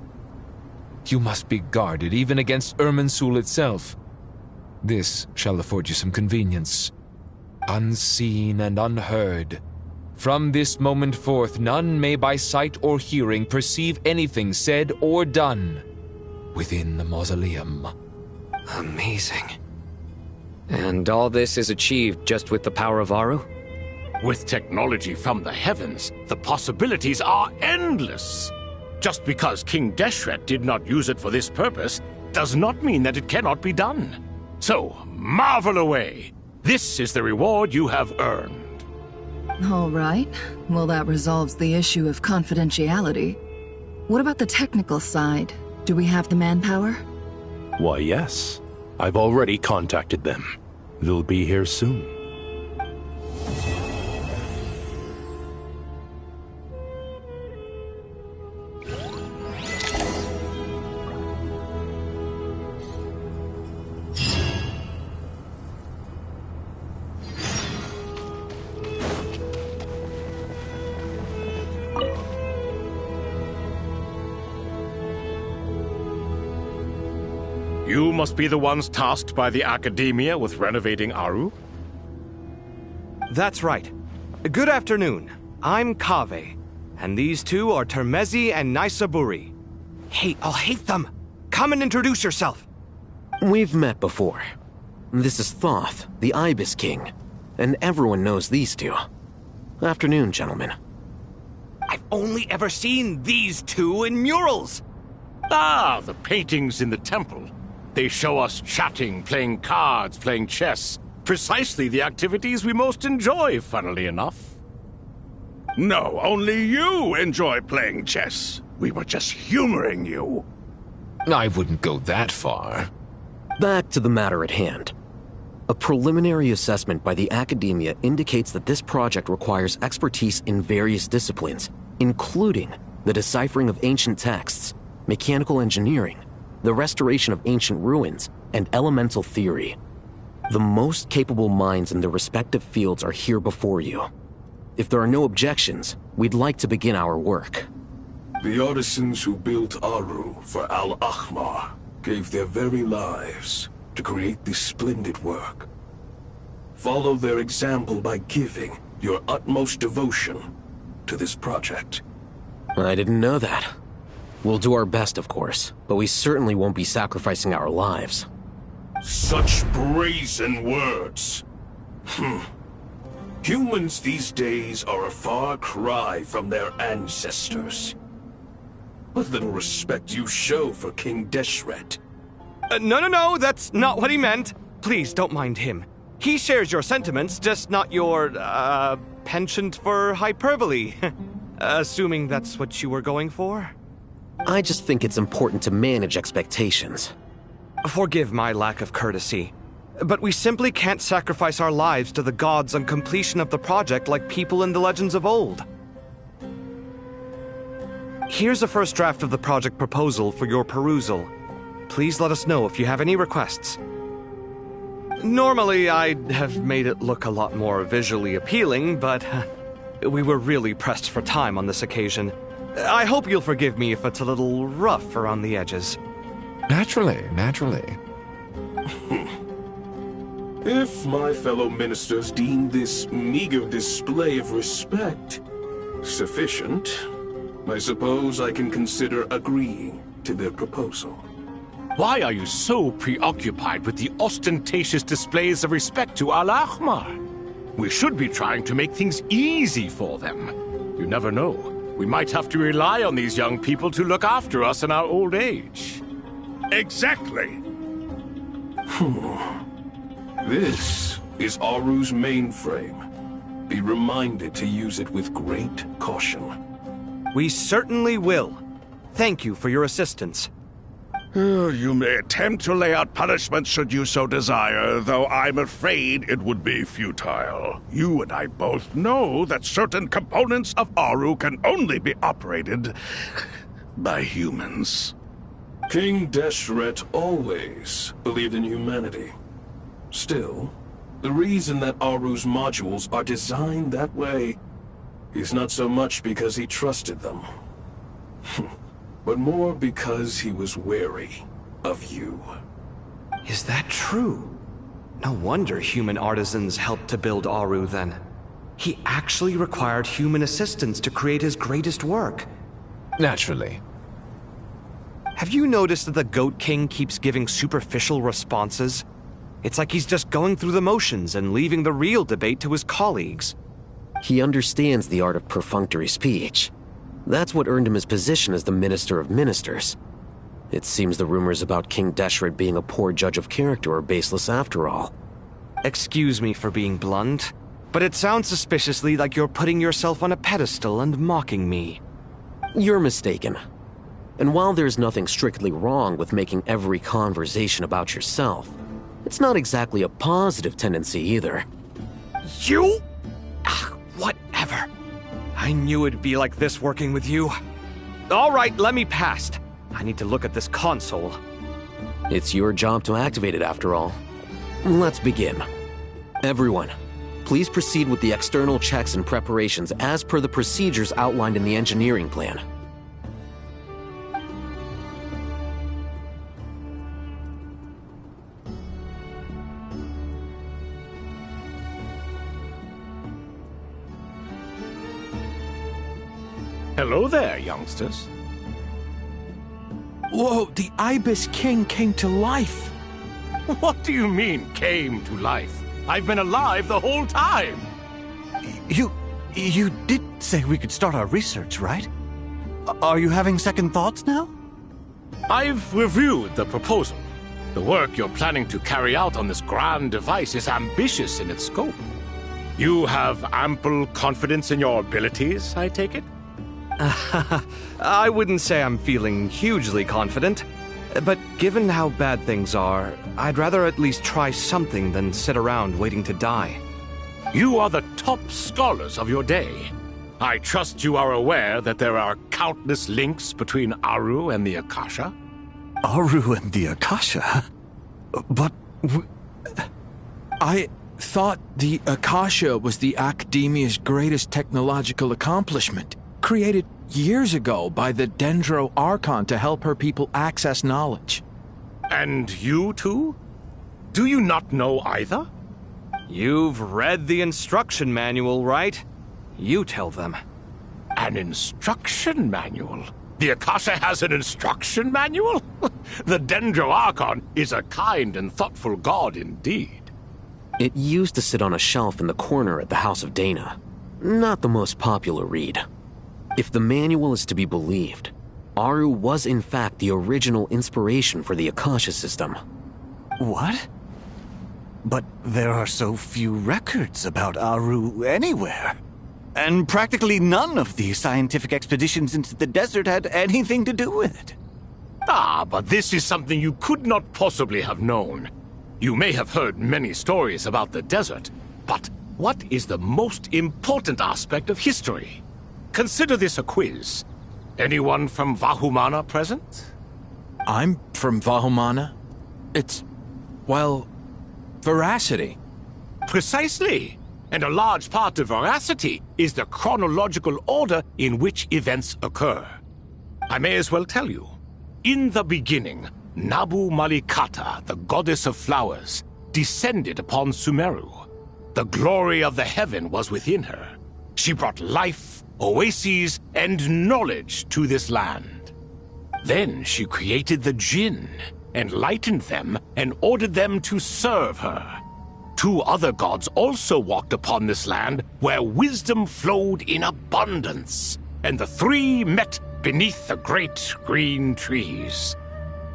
You must be guarded even against Irminsul itself. This shall afford you some convenience. Unseen and unheard. From this moment forth, none may by sight or hearing perceive anything said or done within the mausoleum. Amazing. And all this is achieved just with the power of Aru? With technology from the heavens, the possibilities are endless. Just because King Deshret did not use it for this purpose does not mean that it cannot be done. So, marvel away. This is the reward you have earned. All right. Well, that resolves the issue of confidentiality. What about the technical side? Do we have the manpower? Why, yes. I've already contacted them. They'll be here soon. You must be the ones tasked by the Academia with renovating Aru? That's right. Good afternoon. I'm Kaveh, and these two are Termezi and Naisaburi. Hey, I'll hate them! Come and introduce yourself! We've met before. This is Thoth, the Ibis King, and everyone knows these two. Afternoon, gentlemen. I've only ever seen these two in murals! Ah, the paintings in the temple. They show us chatting, playing cards, playing chess. Precisely the activities we most enjoy, funnily enough. No, only you enjoy playing chess. We were just humoring you. I wouldn't go that far. Back to the matter at hand. A preliminary assessment by the Academia indicates that this project requires expertise in various disciplines, including the deciphering of ancient texts, mechanical engineering, the restoration of ancient ruins, and elemental theory. The most capable minds in their respective fields are here before you. If there are no objections, we'd like to begin our work. The artisans who built Aru for Al-Ahmar gave their very lives to create this splendid work. Follow their example by giving your utmost devotion to this project. I didn't know that. We'll do our best, of course, but we certainly won't be sacrificing our lives. Such brazen words. Humans these days are a far cry from their ancestors. What little respect you show for King Deshret. No, that's not what he meant. Please, don't mind him. He shares your sentiments, just not your, penchant for hyperbole. Assuming that's what you were going for? I just think it's important to manage expectations. Forgive my lack of courtesy. But we simply can't sacrifice our lives to the gods on completion of the project like people in the legends of old. Here's a first draft of the project proposal for your perusal. Please let us know if you have any requests. Normally, I'd have made it look a lot more visually appealing, but we were really pressed for time on this occasion. I hope you'll forgive me if it's a little rough around the edges. Naturally, naturally. If my fellow ministers deem this meager display of respect sufficient, I suppose I can consider agreeing to their proposal. Why are you so preoccupied with the ostentatious displays of respect to Al-Ahmar? We should be trying to make things easy for them. You never know. We might have to rely on these young people to look after us in our old age. Exactly. This is Aru's mainframe. Be reminded to use it with great caution. We certainly will. Thank you for your assistance. You may attempt to lay out punishment should you so desire, though I'm afraid it would be futile. You and I both know that certain components of Aru can only be operated by humans. King Deshret always believed in humanity. Still, the reason that Aru's modules are designed that way is not so much because he trusted them, but more because he was wary of you. Is that true? No wonder human artisans helped to build Aru then. He actually required human assistance to create his greatest work. Naturally. Have you noticed that the Goat King keeps giving superficial responses? It's like he's just going through the motions and leaving the real debate to his colleagues. He understands the art of perfunctory speech. That's what earned him his position as the Minister of Ministers. It seems the rumors about King Deshret being a poor judge of character are baseless after all. Excuse me for being blunt, but it sounds suspiciously like you're putting yourself on a pedestal and mocking me. You're mistaken. And while there's nothing strictly wrong with making every conversation about yourself, it's not exactly a positive tendency either. You? Whatever. I knew it'd be like this working with you. All right, let me past. I need to look at this console. It's your job to activate it after all. Let's begin. Everyone, please proceed with the external checks and preparations as per the procedures outlined in the engineering plan. Hello there, youngsters. Whoa, the Ibis King came to life. What do you mean, came to life? I've been alive the whole time. You did say we could start our research, right? Are you having second thoughts now? I've reviewed the proposal. The work you're planning to carry out on this grand device is ambitious in its scope. You have ample confidence in your abilities, I take it? I wouldn't say I'm feeling hugely confident, but given how bad things are, I'd rather at least try something than sit around waiting to die. You are the top scholars of your day. I trust you are aware that there are countless links between Aru and the Akasha? Aru and the Akasha? But I thought the Akasha was the Academia's greatest technological accomplishment, created years ago by the Dendro Archon to help her people access knowledge. And you too? Do you not know either? You've read the instruction manual, right? You tell them. An instruction manual? The Akasha has an instruction manual? The Dendro Archon is a kind and thoughtful god indeed. It used to sit on a shelf in the corner at the House of Dana. Not the most popular read. If the manual is to be believed, Aru was in fact the original inspiration for the Akasha system. What? But there are so few records about Aru anywhere. And practically none of the scientific expeditions into the desert had anything to do with it. Ah, but this is something you could not possibly have known. You may have heard many stories about the desert, but what is the most important aspect of history? Consider this a quiz. Anyone from Vahumana present? I'm from Vahumana. It's, well, veracity. Precisely. And a large part of veracity is the chronological order in which events occur. I may as well tell you. In the beginning, Nabu Malikata, the goddess of flowers, descended upon Sumeru. The glory of the heaven was within her. She brought life, oases, and knowledge to this land. Then she created the Jinn, enlightened them, and ordered them to serve her. 2 other gods also walked upon this land where wisdom flowed in abundance, and the 3 met beneath the great green trees.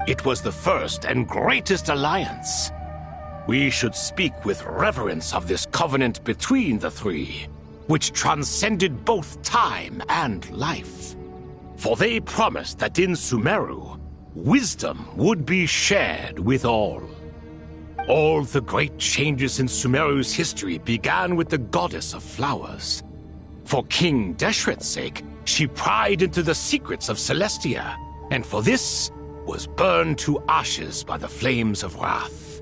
It was the first and greatest alliance. We should speak with reverence of this covenant between the 3, which transcended both time and life. For they promised that in Sumeru, wisdom would be shared with all. All the great changes in Sumeru's history began with the goddess of flowers. For King Deshret's sake, she pried into the secrets of Celestia, and for this was burned to ashes by the flames of wrath.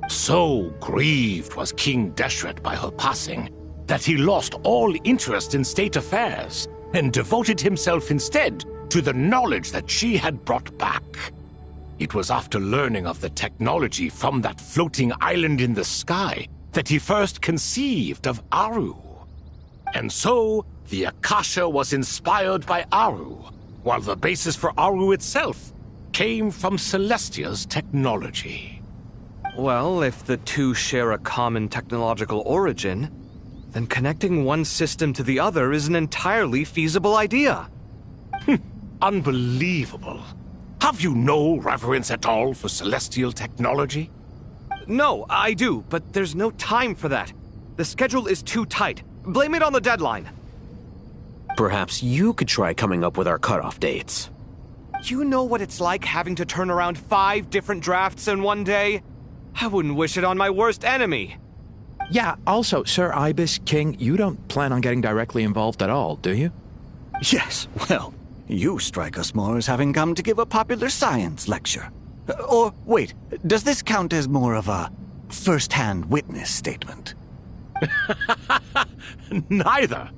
So grieved was King Deshret by her passing that he lost all interest in state affairs and devoted himself instead to the knowledge that she had brought back. It was after learning of the technology from that floating island in the sky that he first conceived of Aru. And so, the Akasha was inspired by Aru, while the basis for Aru itself came from Celestia's technology. Well, if the 2 share a common technological origin, then connecting one system to the other is an entirely feasible idea. Unbelievable. Have you no reverence at all for celestial technology? No, I do, but there's no time for that. The schedule is too tight. Blame it on the deadline. Perhaps you could try coming up with our cutoff dates. You know what it's like having to turn around 5 different drafts in one day? I wouldn't wish it on my worst enemy. Yeah, also, Sir Ibis King, you don't plan on getting directly involved at all, do you? Yes, well, you strike us more as having come to give a popular science lecture. Or, wait, does this count as more of a first-hand witness statement? Neither.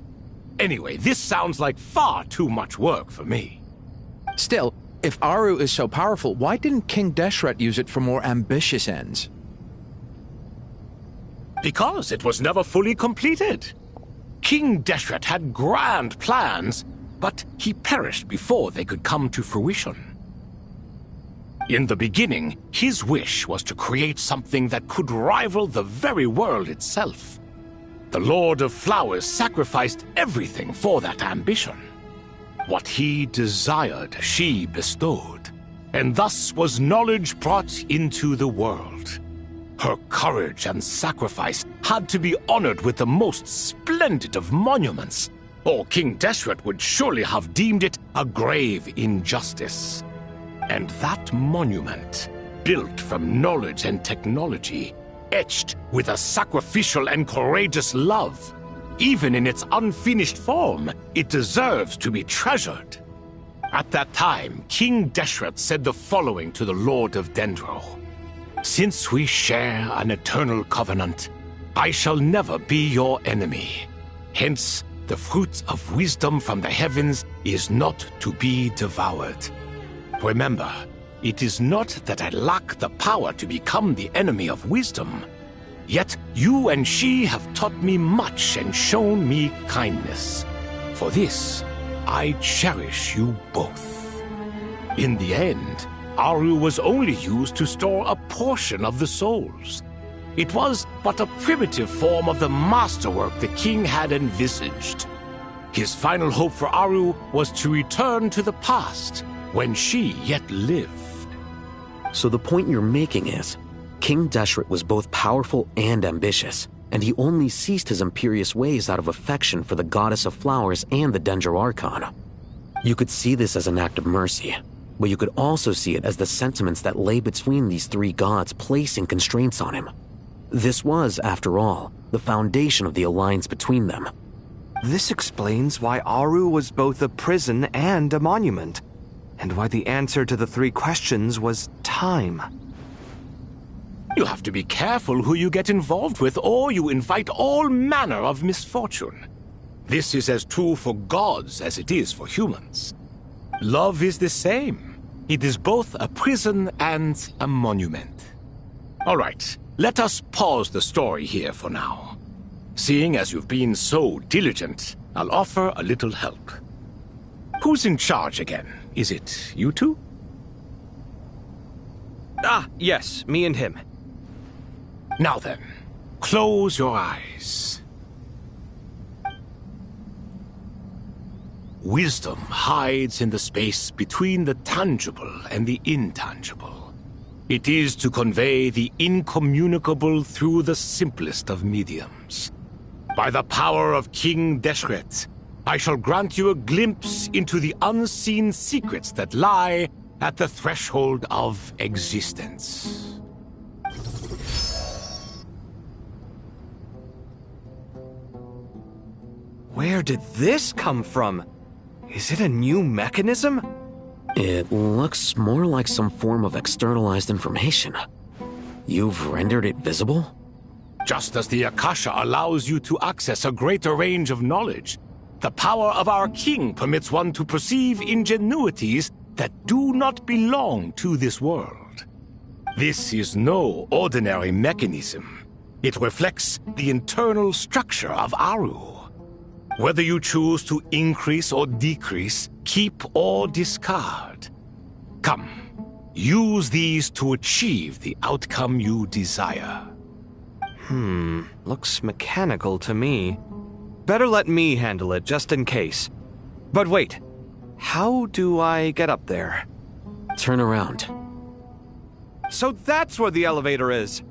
Anyway, this sounds like far too much work for me. Still, if Aru is so powerful, why didn't King Deshret use it for more ambitious ends? Because it was never fully completed. King Deshret had grand plans, but he perished before they could come to fruition. In the beginning, his wish was to create something that could rival the very world itself. The Lord of Flowers sacrificed everything for that ambition. What he desired, she bestowed, and thus was knowledge brought into the world. Her courage and sacrifice had to be honored with the most splendid of monuments, or King Deshret would surely have deemed it a grave injustice. And that monument, built from knowledge and technology, etched with a sacrificial and courageous love, even in its unfinished form, it deserves to be treasured. At that time, King Deshret said the following to the Lord of Dendro. Since we share an eternal covenant, I shall never be your enemy. Hence, the fruit of wisdom from the heavens is not to be devoured. Remember, it is not that I lack the power to become the enemy of wisdom. Yet you and she have taught me much and shown me kindness. For this, I cherish you both. In the end, Aru was only used to store a portion of the souls. It was but a primitive form of the masterwork the king had envisaged. His final hope for Aru was to return to the past, when she yet lived. So the point you're making is, King Deshret was both powerful and ambitious, and he only ceased his imperious ways out of affection for the goddess of flowers and the Dendro Archon. You could see this as an act of mercy, but you could also see it as the sentiments that lay between these three gods placing constraints on him. This was, after all, the foundation of the alliance between them. This explains why Aru was both a prison and a monument, and why the answer to the three questions was time. You have to be careful who you get involved with, or you invite all manner of misfortune. This is as true for gods as it is for humans. Love is the same. It is both a prison and a monument. All right, let us pause the story here for now. Seeing as you've been so diligent, I'll offer a little help. Who's in charge again? Is it you two? Ah, yes, me and him. Now then, close your eyes. Wisdom hides in the space between the tangible and the intangible. It is to convey the incommunicable through the simplest of mediums. By the power of King Deshret, I shall grant you a glimpse into the unseen secrets that lie at the threshold of existence. Where did this come from? Is it a new mechanism? It looks more like some form of externalized information. You've rendered it visible? Just as the Akasha allows you to access a greater range of knowledge, the power of our king permits one to perceive ingenuities that do not belong to this world. This is no ordinary mechanism. It reflects the internal structure of Aru. Whether you choose to increase or decrease, keep or discard. Come, use these to achieve the outcome you desire. Looks mechanical to me. Better let me handle it, just in case. But wait, how do I get up there? Turn around. So that's where the elevator is!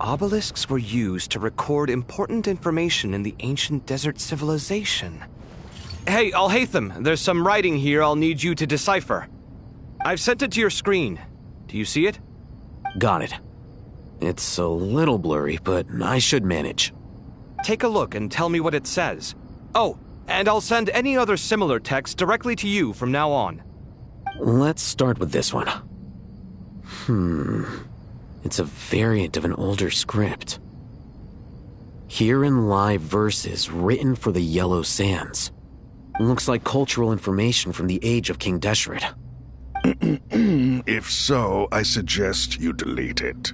Obelisks were used to record important information in the ancient desert civilization. Hey, Alhaitham, there's some writing here I'll need you to decipher. I've sent it to your screen. Do you see it? Got it. It's a little blurry, but I should manage. Take a look and tell me what it says. Oh, and I'll send any other similar text directly to you from now on. Let's start with this one. It's a variant of an older script. Herein lie verses written for the Yellow Sands. Looks like cultural information from the age of King Deshret. If so, I suggest you delete it.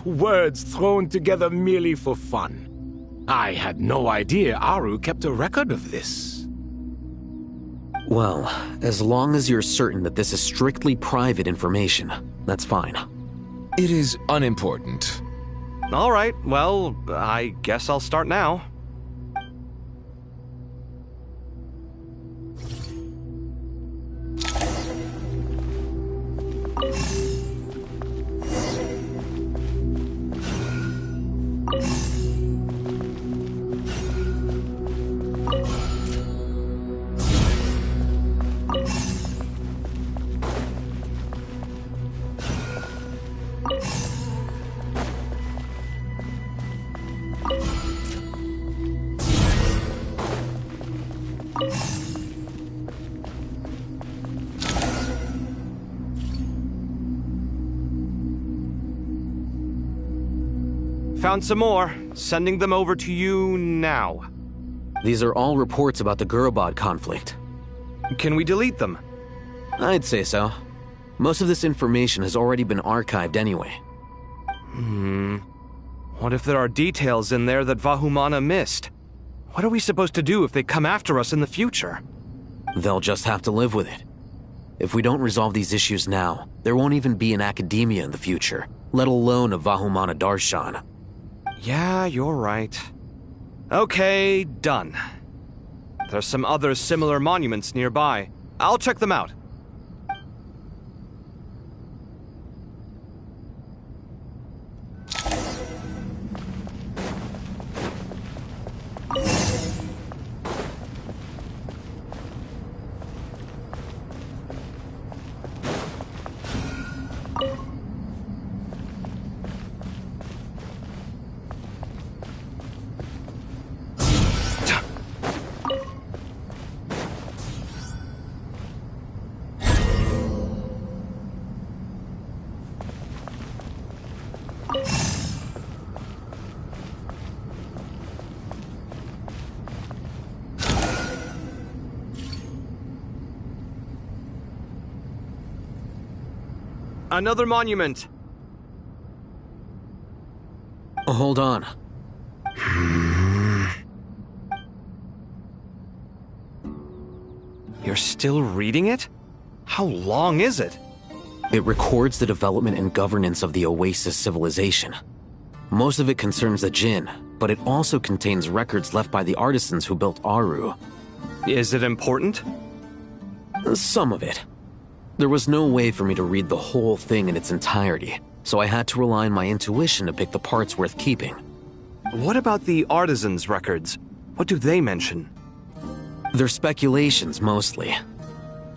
Words thrown together merely for fun. I had no idea Aru kept a record of this. Well, as long as you're certain that this is strictly private information, that's fine. It is unimportant. All right, well, I guess I'll start now. Found some more. Sending them over to you now. These are all reports about the Gurubad conflict. Can we delete them? I'd say so. Most of this information has already been archived anyway. What if there are details in there that Vahumana missed? What are we supposed to do if they come after us in the future? They'll just have to live with it. If we don't resolve these issues now, there won't even be an academia in the future, let alone a Vahumana Darshan. Yeah, you're right. Okay, done. There's some other similar monuments nearby. I'll check them out. Another monument. Hold on. You're still reading it? How long is it? It records the development and governance of the Oasis civilization. Most of it concerns the Jinn, but it also contains records left by the artisans who built Aru. Is it important? Some of it. There was no way for me to read the whole thing in its entirety, so I had to rely on my intuition to pick the parts worth keeping. What about the artisans' records? What do they mention? They're speculations, mostly.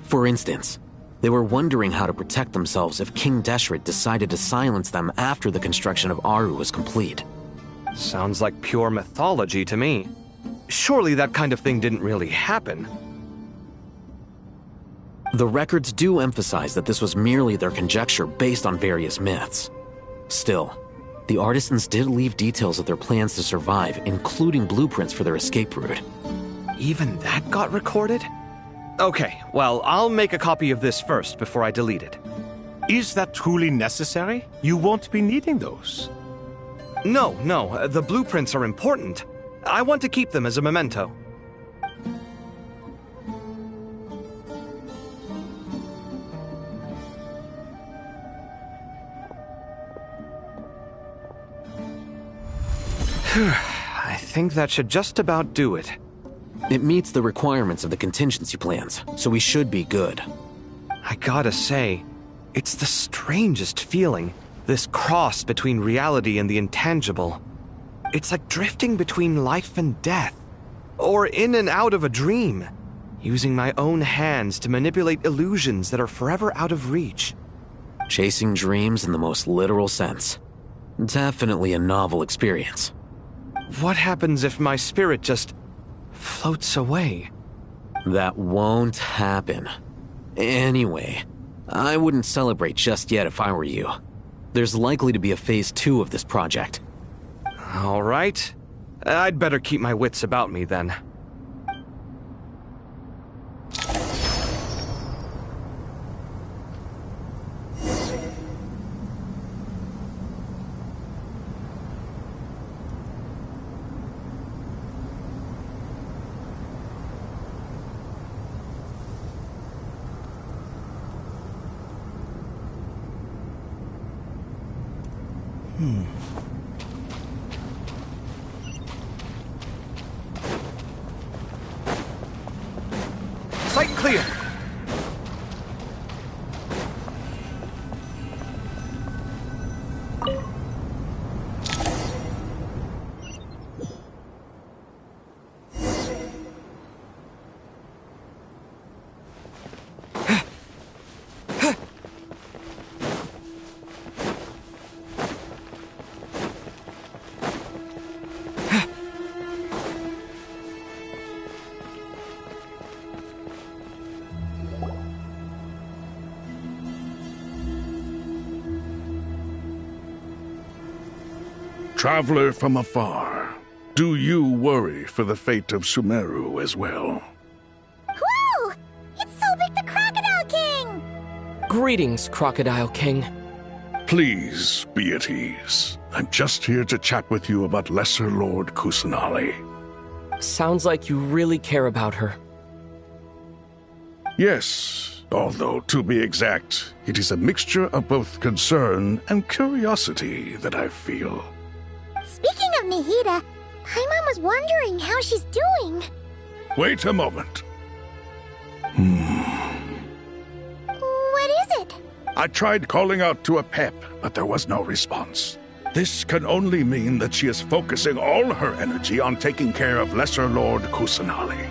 For instance, they were wondering how to protect themselves if King Deshret decided to silence them after the construction of Aru was complete. Sounds like pure mythology to me. Surely that kind of thing didn't really happen. The records do emphasize that this was merely their conjecture based on various myths. Still, the artisans did leave details of their plans to survive, including blueprints for their escape route. Even that got recorded? Okay, well, I'll make a copy of this first before I delete it. Is that truly necessary? You won't be needing those. No, the blueprints are important. I want to keep them as a memento. I think that should just about do it. It meets the requirements of the contingency plans, so we should be good. I gotta say, it's the strangest feeling, this cross between reality and the intangible. It's like drifting between life and death, or in and out of a dream, using my own hands to manipulate illusions that are forever out of reach. Chasing dreams in the most literal sense. Definitely a novel experience. What happens if my spirit just floats away? That won't happen. Anyway, I wouldn't celebrate just yet if I were you. There's likely to be a phase 2 of this project. All right. I'd better keep my wits about me then. Sight clear! Traveler from afar, do you worry for the fate of Sumeru as well? Whoa! It's Sobek the Crocodile King! Greetings, Crocodile King. Please be at ease. I'm just here to chat with you about Lesser Lord Kusanali. Sounds like you really care about her. Yes, although to be exact, it is a mixture of both concern and curiosity that I feel. Speaking of Nahida, Paimon was wondering how she's doing. Wait a moment. What is it? I tried calling out to Apep, but there was no response. This can only mean that she is focusing all her energy on taking care of Lesser Lord Kusanali.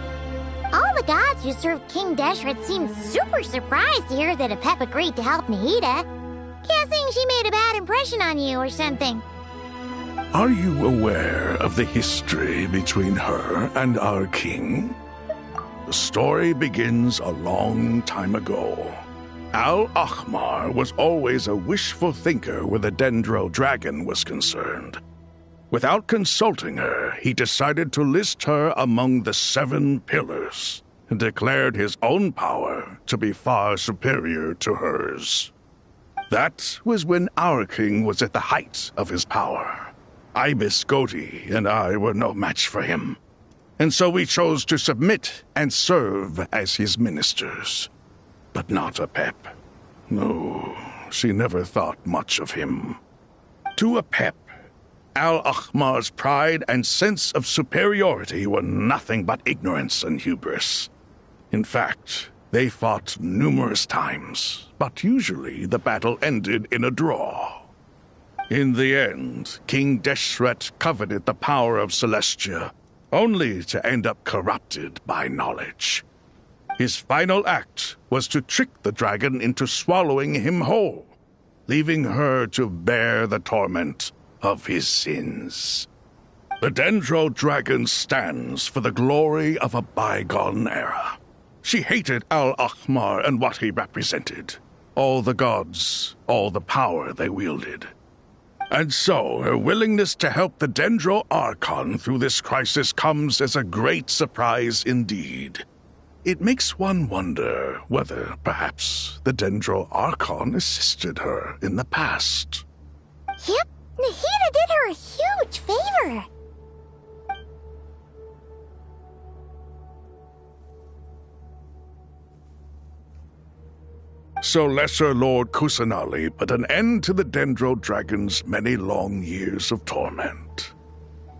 All the gods who served King Deshret seemed super surprised to hear that Apep agreed to help Nahida. Guessing she made a bad impression on you or something. Are you aware of the history between her and our king? The story begins a long time ago. Al-Ahmar was always a wishful thinker where the Dendro dragon was concerned. Without consulting her, he decided to list her among the 7 pillars and declared his own power to be far superior to hers. That was when our king was at the height of his power. Ibis Goti and I were no match for him, and so we chose to submit and serve as his ministers. But not Apep. No, she never thought much of him. To Apep, Al-Ahmar's pride and sense of superiority were nothing but ignorance and hubris. In fact, they fought numerous times, but usually the battle ended in a draw. In the end, King Deshret coveted the power of Celestia, only to end up corrupted by knowledge. His final act was to trick the dragon into swallowing him whole, leaving her to bear the torment of his sins. The Dendro dragon stands for the glory of a bygone era. She hated Al-Ahmar and what he represented. All the gods, all the power they wielded. And so, her willingness to help the Dendro Archon through this crisis comes as a great surprise indeed. It makes one wonder whether, perhaps, the Dendro Archon assisted her in the past. Yep, Nahida did her a huge favor. So Lesser Lord Kusanali put an end to the Dendro Dragon's many long years of torment.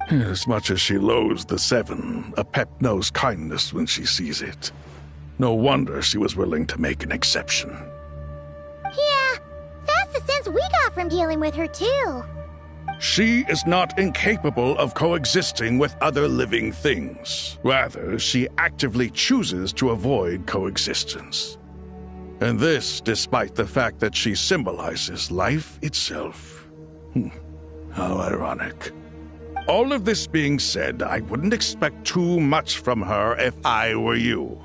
As much as she loathes the 7, Apep knows kindness when she sees it. No wonder she was willing to make an exception. Yeah, that's the sense we got from dealing with her, too. She is not incapable of coexisting with other living things. Rather, she actively chooses to avoid coexistence. And this despite the fact that she symbolizes life itself. How ironic. All of this being said, I wouldn't expect too much from her if I were you.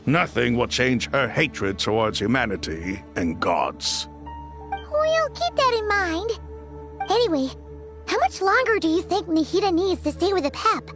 Nothing will change her hatred towards humanity and gods. We'll keep that in mind. Anyway, how much longer do you think Nahida needs to stay with Apep?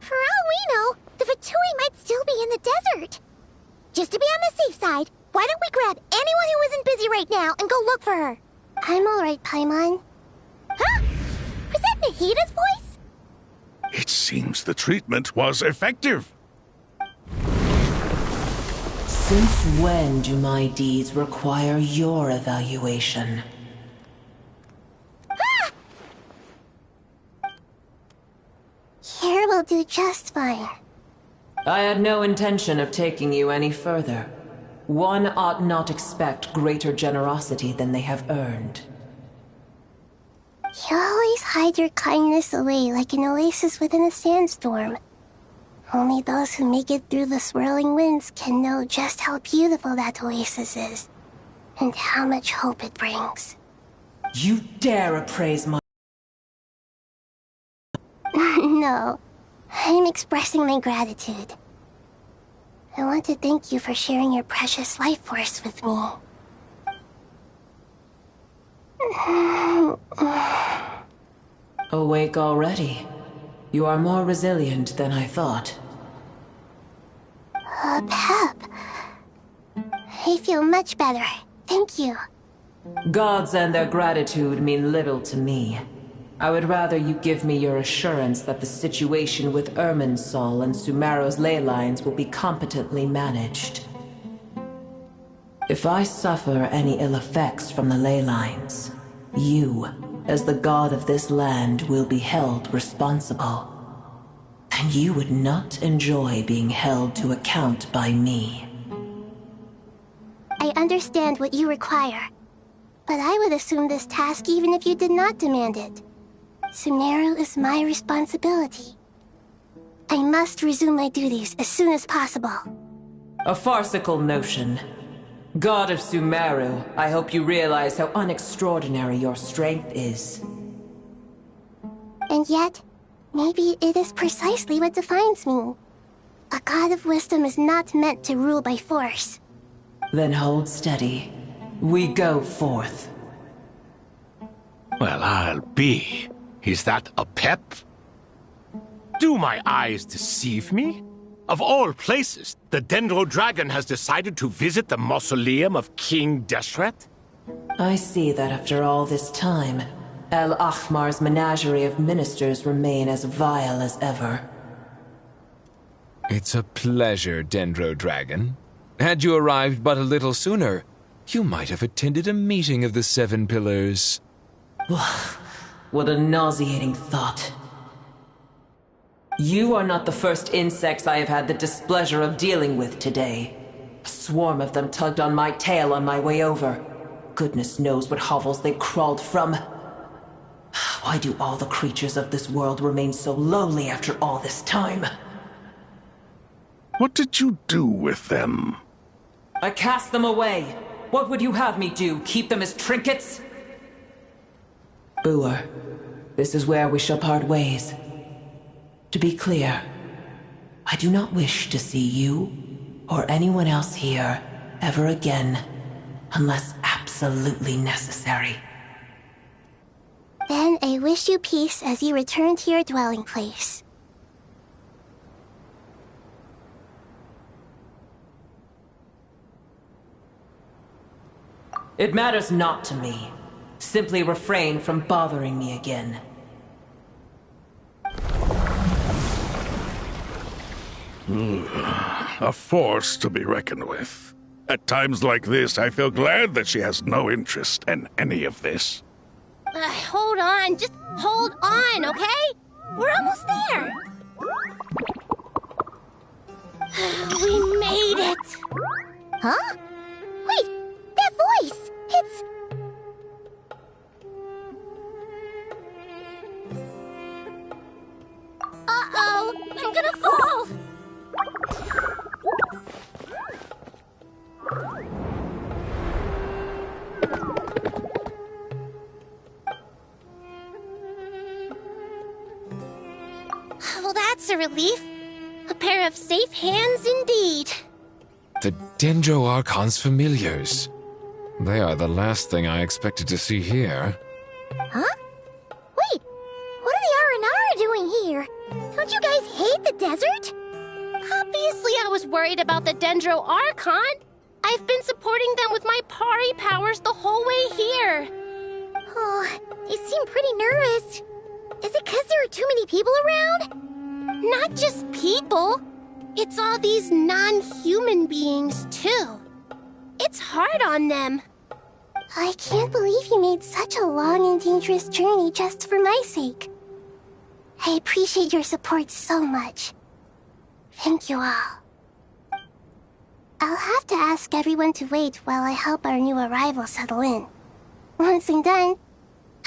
For all we know, the Fatui might still be in the desert. Just to be on the safe side, why don't we grab anyone who isn't busy right now and go look for her? I'm alright, Paimon. Huh? Was that Nahida's voice? It seems the treatment was effective. Since when do my deeds require your evaluation? Here will do just fine. I had no intention of taking you any further. One ought not expect greater generosity than they have earned. You always hide your kindness away like an oasis within a sandstorm. Only those who make it through the swirling winds can know just how beautiful that oasis is, and how much hope it brings. You dare appraise my... No, I'm expressing my gratitude. I want to thank you for sharing your precious life force with me. Awake already. You are more resilient than I thought. Pep. I feel much better. Thank you. Gods and their gratitude mean little to me. I would rather you give me your assurance that the situation with Irminsul and Sumeru's ley lines will be competently managed. If I suffer any ill effects from the ley lines, you, as the god of this land, will be held responsible. And you would not enjoy being held to account by me. I understand what you require, but I would assume this task even if you did not demand it. Sumeru is my responsibility. I must resume my duties as soon as possible. A farcical notion. God of Sumeru, I hope you realize how unextraordinary your strength is. And yet, maybe it is precisely what defines me. A god of wisdom is not meant to rule by force. Then hold steady. We go forth. Well, I'll be. Is that a pep? Do my eyes deceive me? Of all places, the Dendro Dragon has decided to visit the mausoleum of King Deshret? I see that after all this time, El Ahmar's menagerie of ministers remain as vile as ever. It's a pleasure, Dendro Dragon. Had you arrived but a little sooner, you might have attended a meeting of the Seven Pillars. What a nauseating thought. You are not the first insects I have had the displeasure of dealing with today. A swarm of them tugged on my tail on my way over. Goodness knows what hovels they crawled from. Why do all the creatures of this world remain so lowly after all this time? What did you do with them? I cast them away. What would you have me do? Keep them as trinkets? Boer, this is where we shall part ways. To be clear, I do not wish to see you or anyone else here ever again, unless absolutely necessary. Then I wish you peace as you return to your dwelling place. It matters not to me. Simply refrain from bothering me again. A force to be reckoned with. At times like this, I feel glad that she has no interest in any of this. Hold on, just hold on, okay? We're almost there. We made it. Huh? Wait, that voice! It's... Uh-oh, I'm gonna fall! Well, that's a relief. A pair of safe hands indeed. The Dendro Archon's familiars. They are the last thing I expected to see here. Huh? Wait, what are the R&R doing here? Don't you guys hate the desert? Obviously I was worried about the Dendro Archon. I've been supporting them with my Pari powers the whole way here. Oh, they seem pretty nervous. Is it because there are too many people around? Not just people. It's all these non-human beings, too. It's hard on them. I can't believe you made such a long and dangerous journey just for my sake. I appreciate your support so much. Thank you all. I'll have to ask everyone to wait while I help our new arrival settle in. Once I'm done,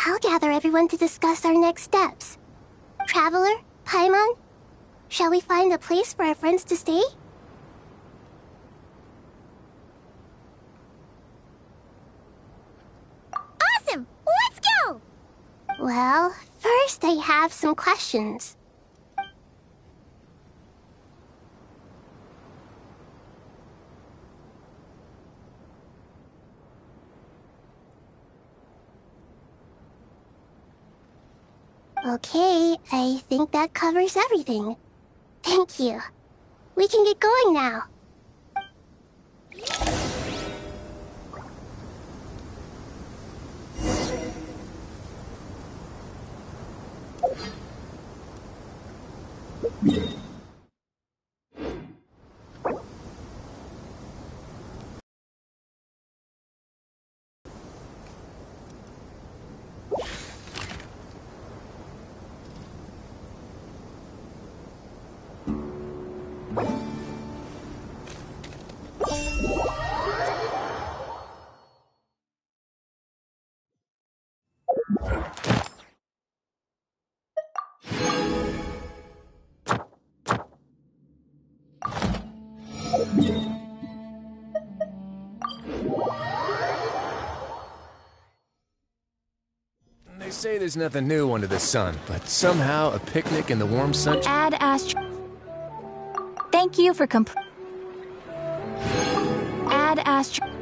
I'll gather everyone to discuss our next steps. Traveler, Paimon, Shall we find a place for our friends to stay? Awesome! Let's go! Well, first I have some questions. Okay, I think that covers everything. Thank you. We can get going now. They say there's nothing new under the sun, but somehow a picnic in the warm sun... Add Astro... Thank you for Add Astro...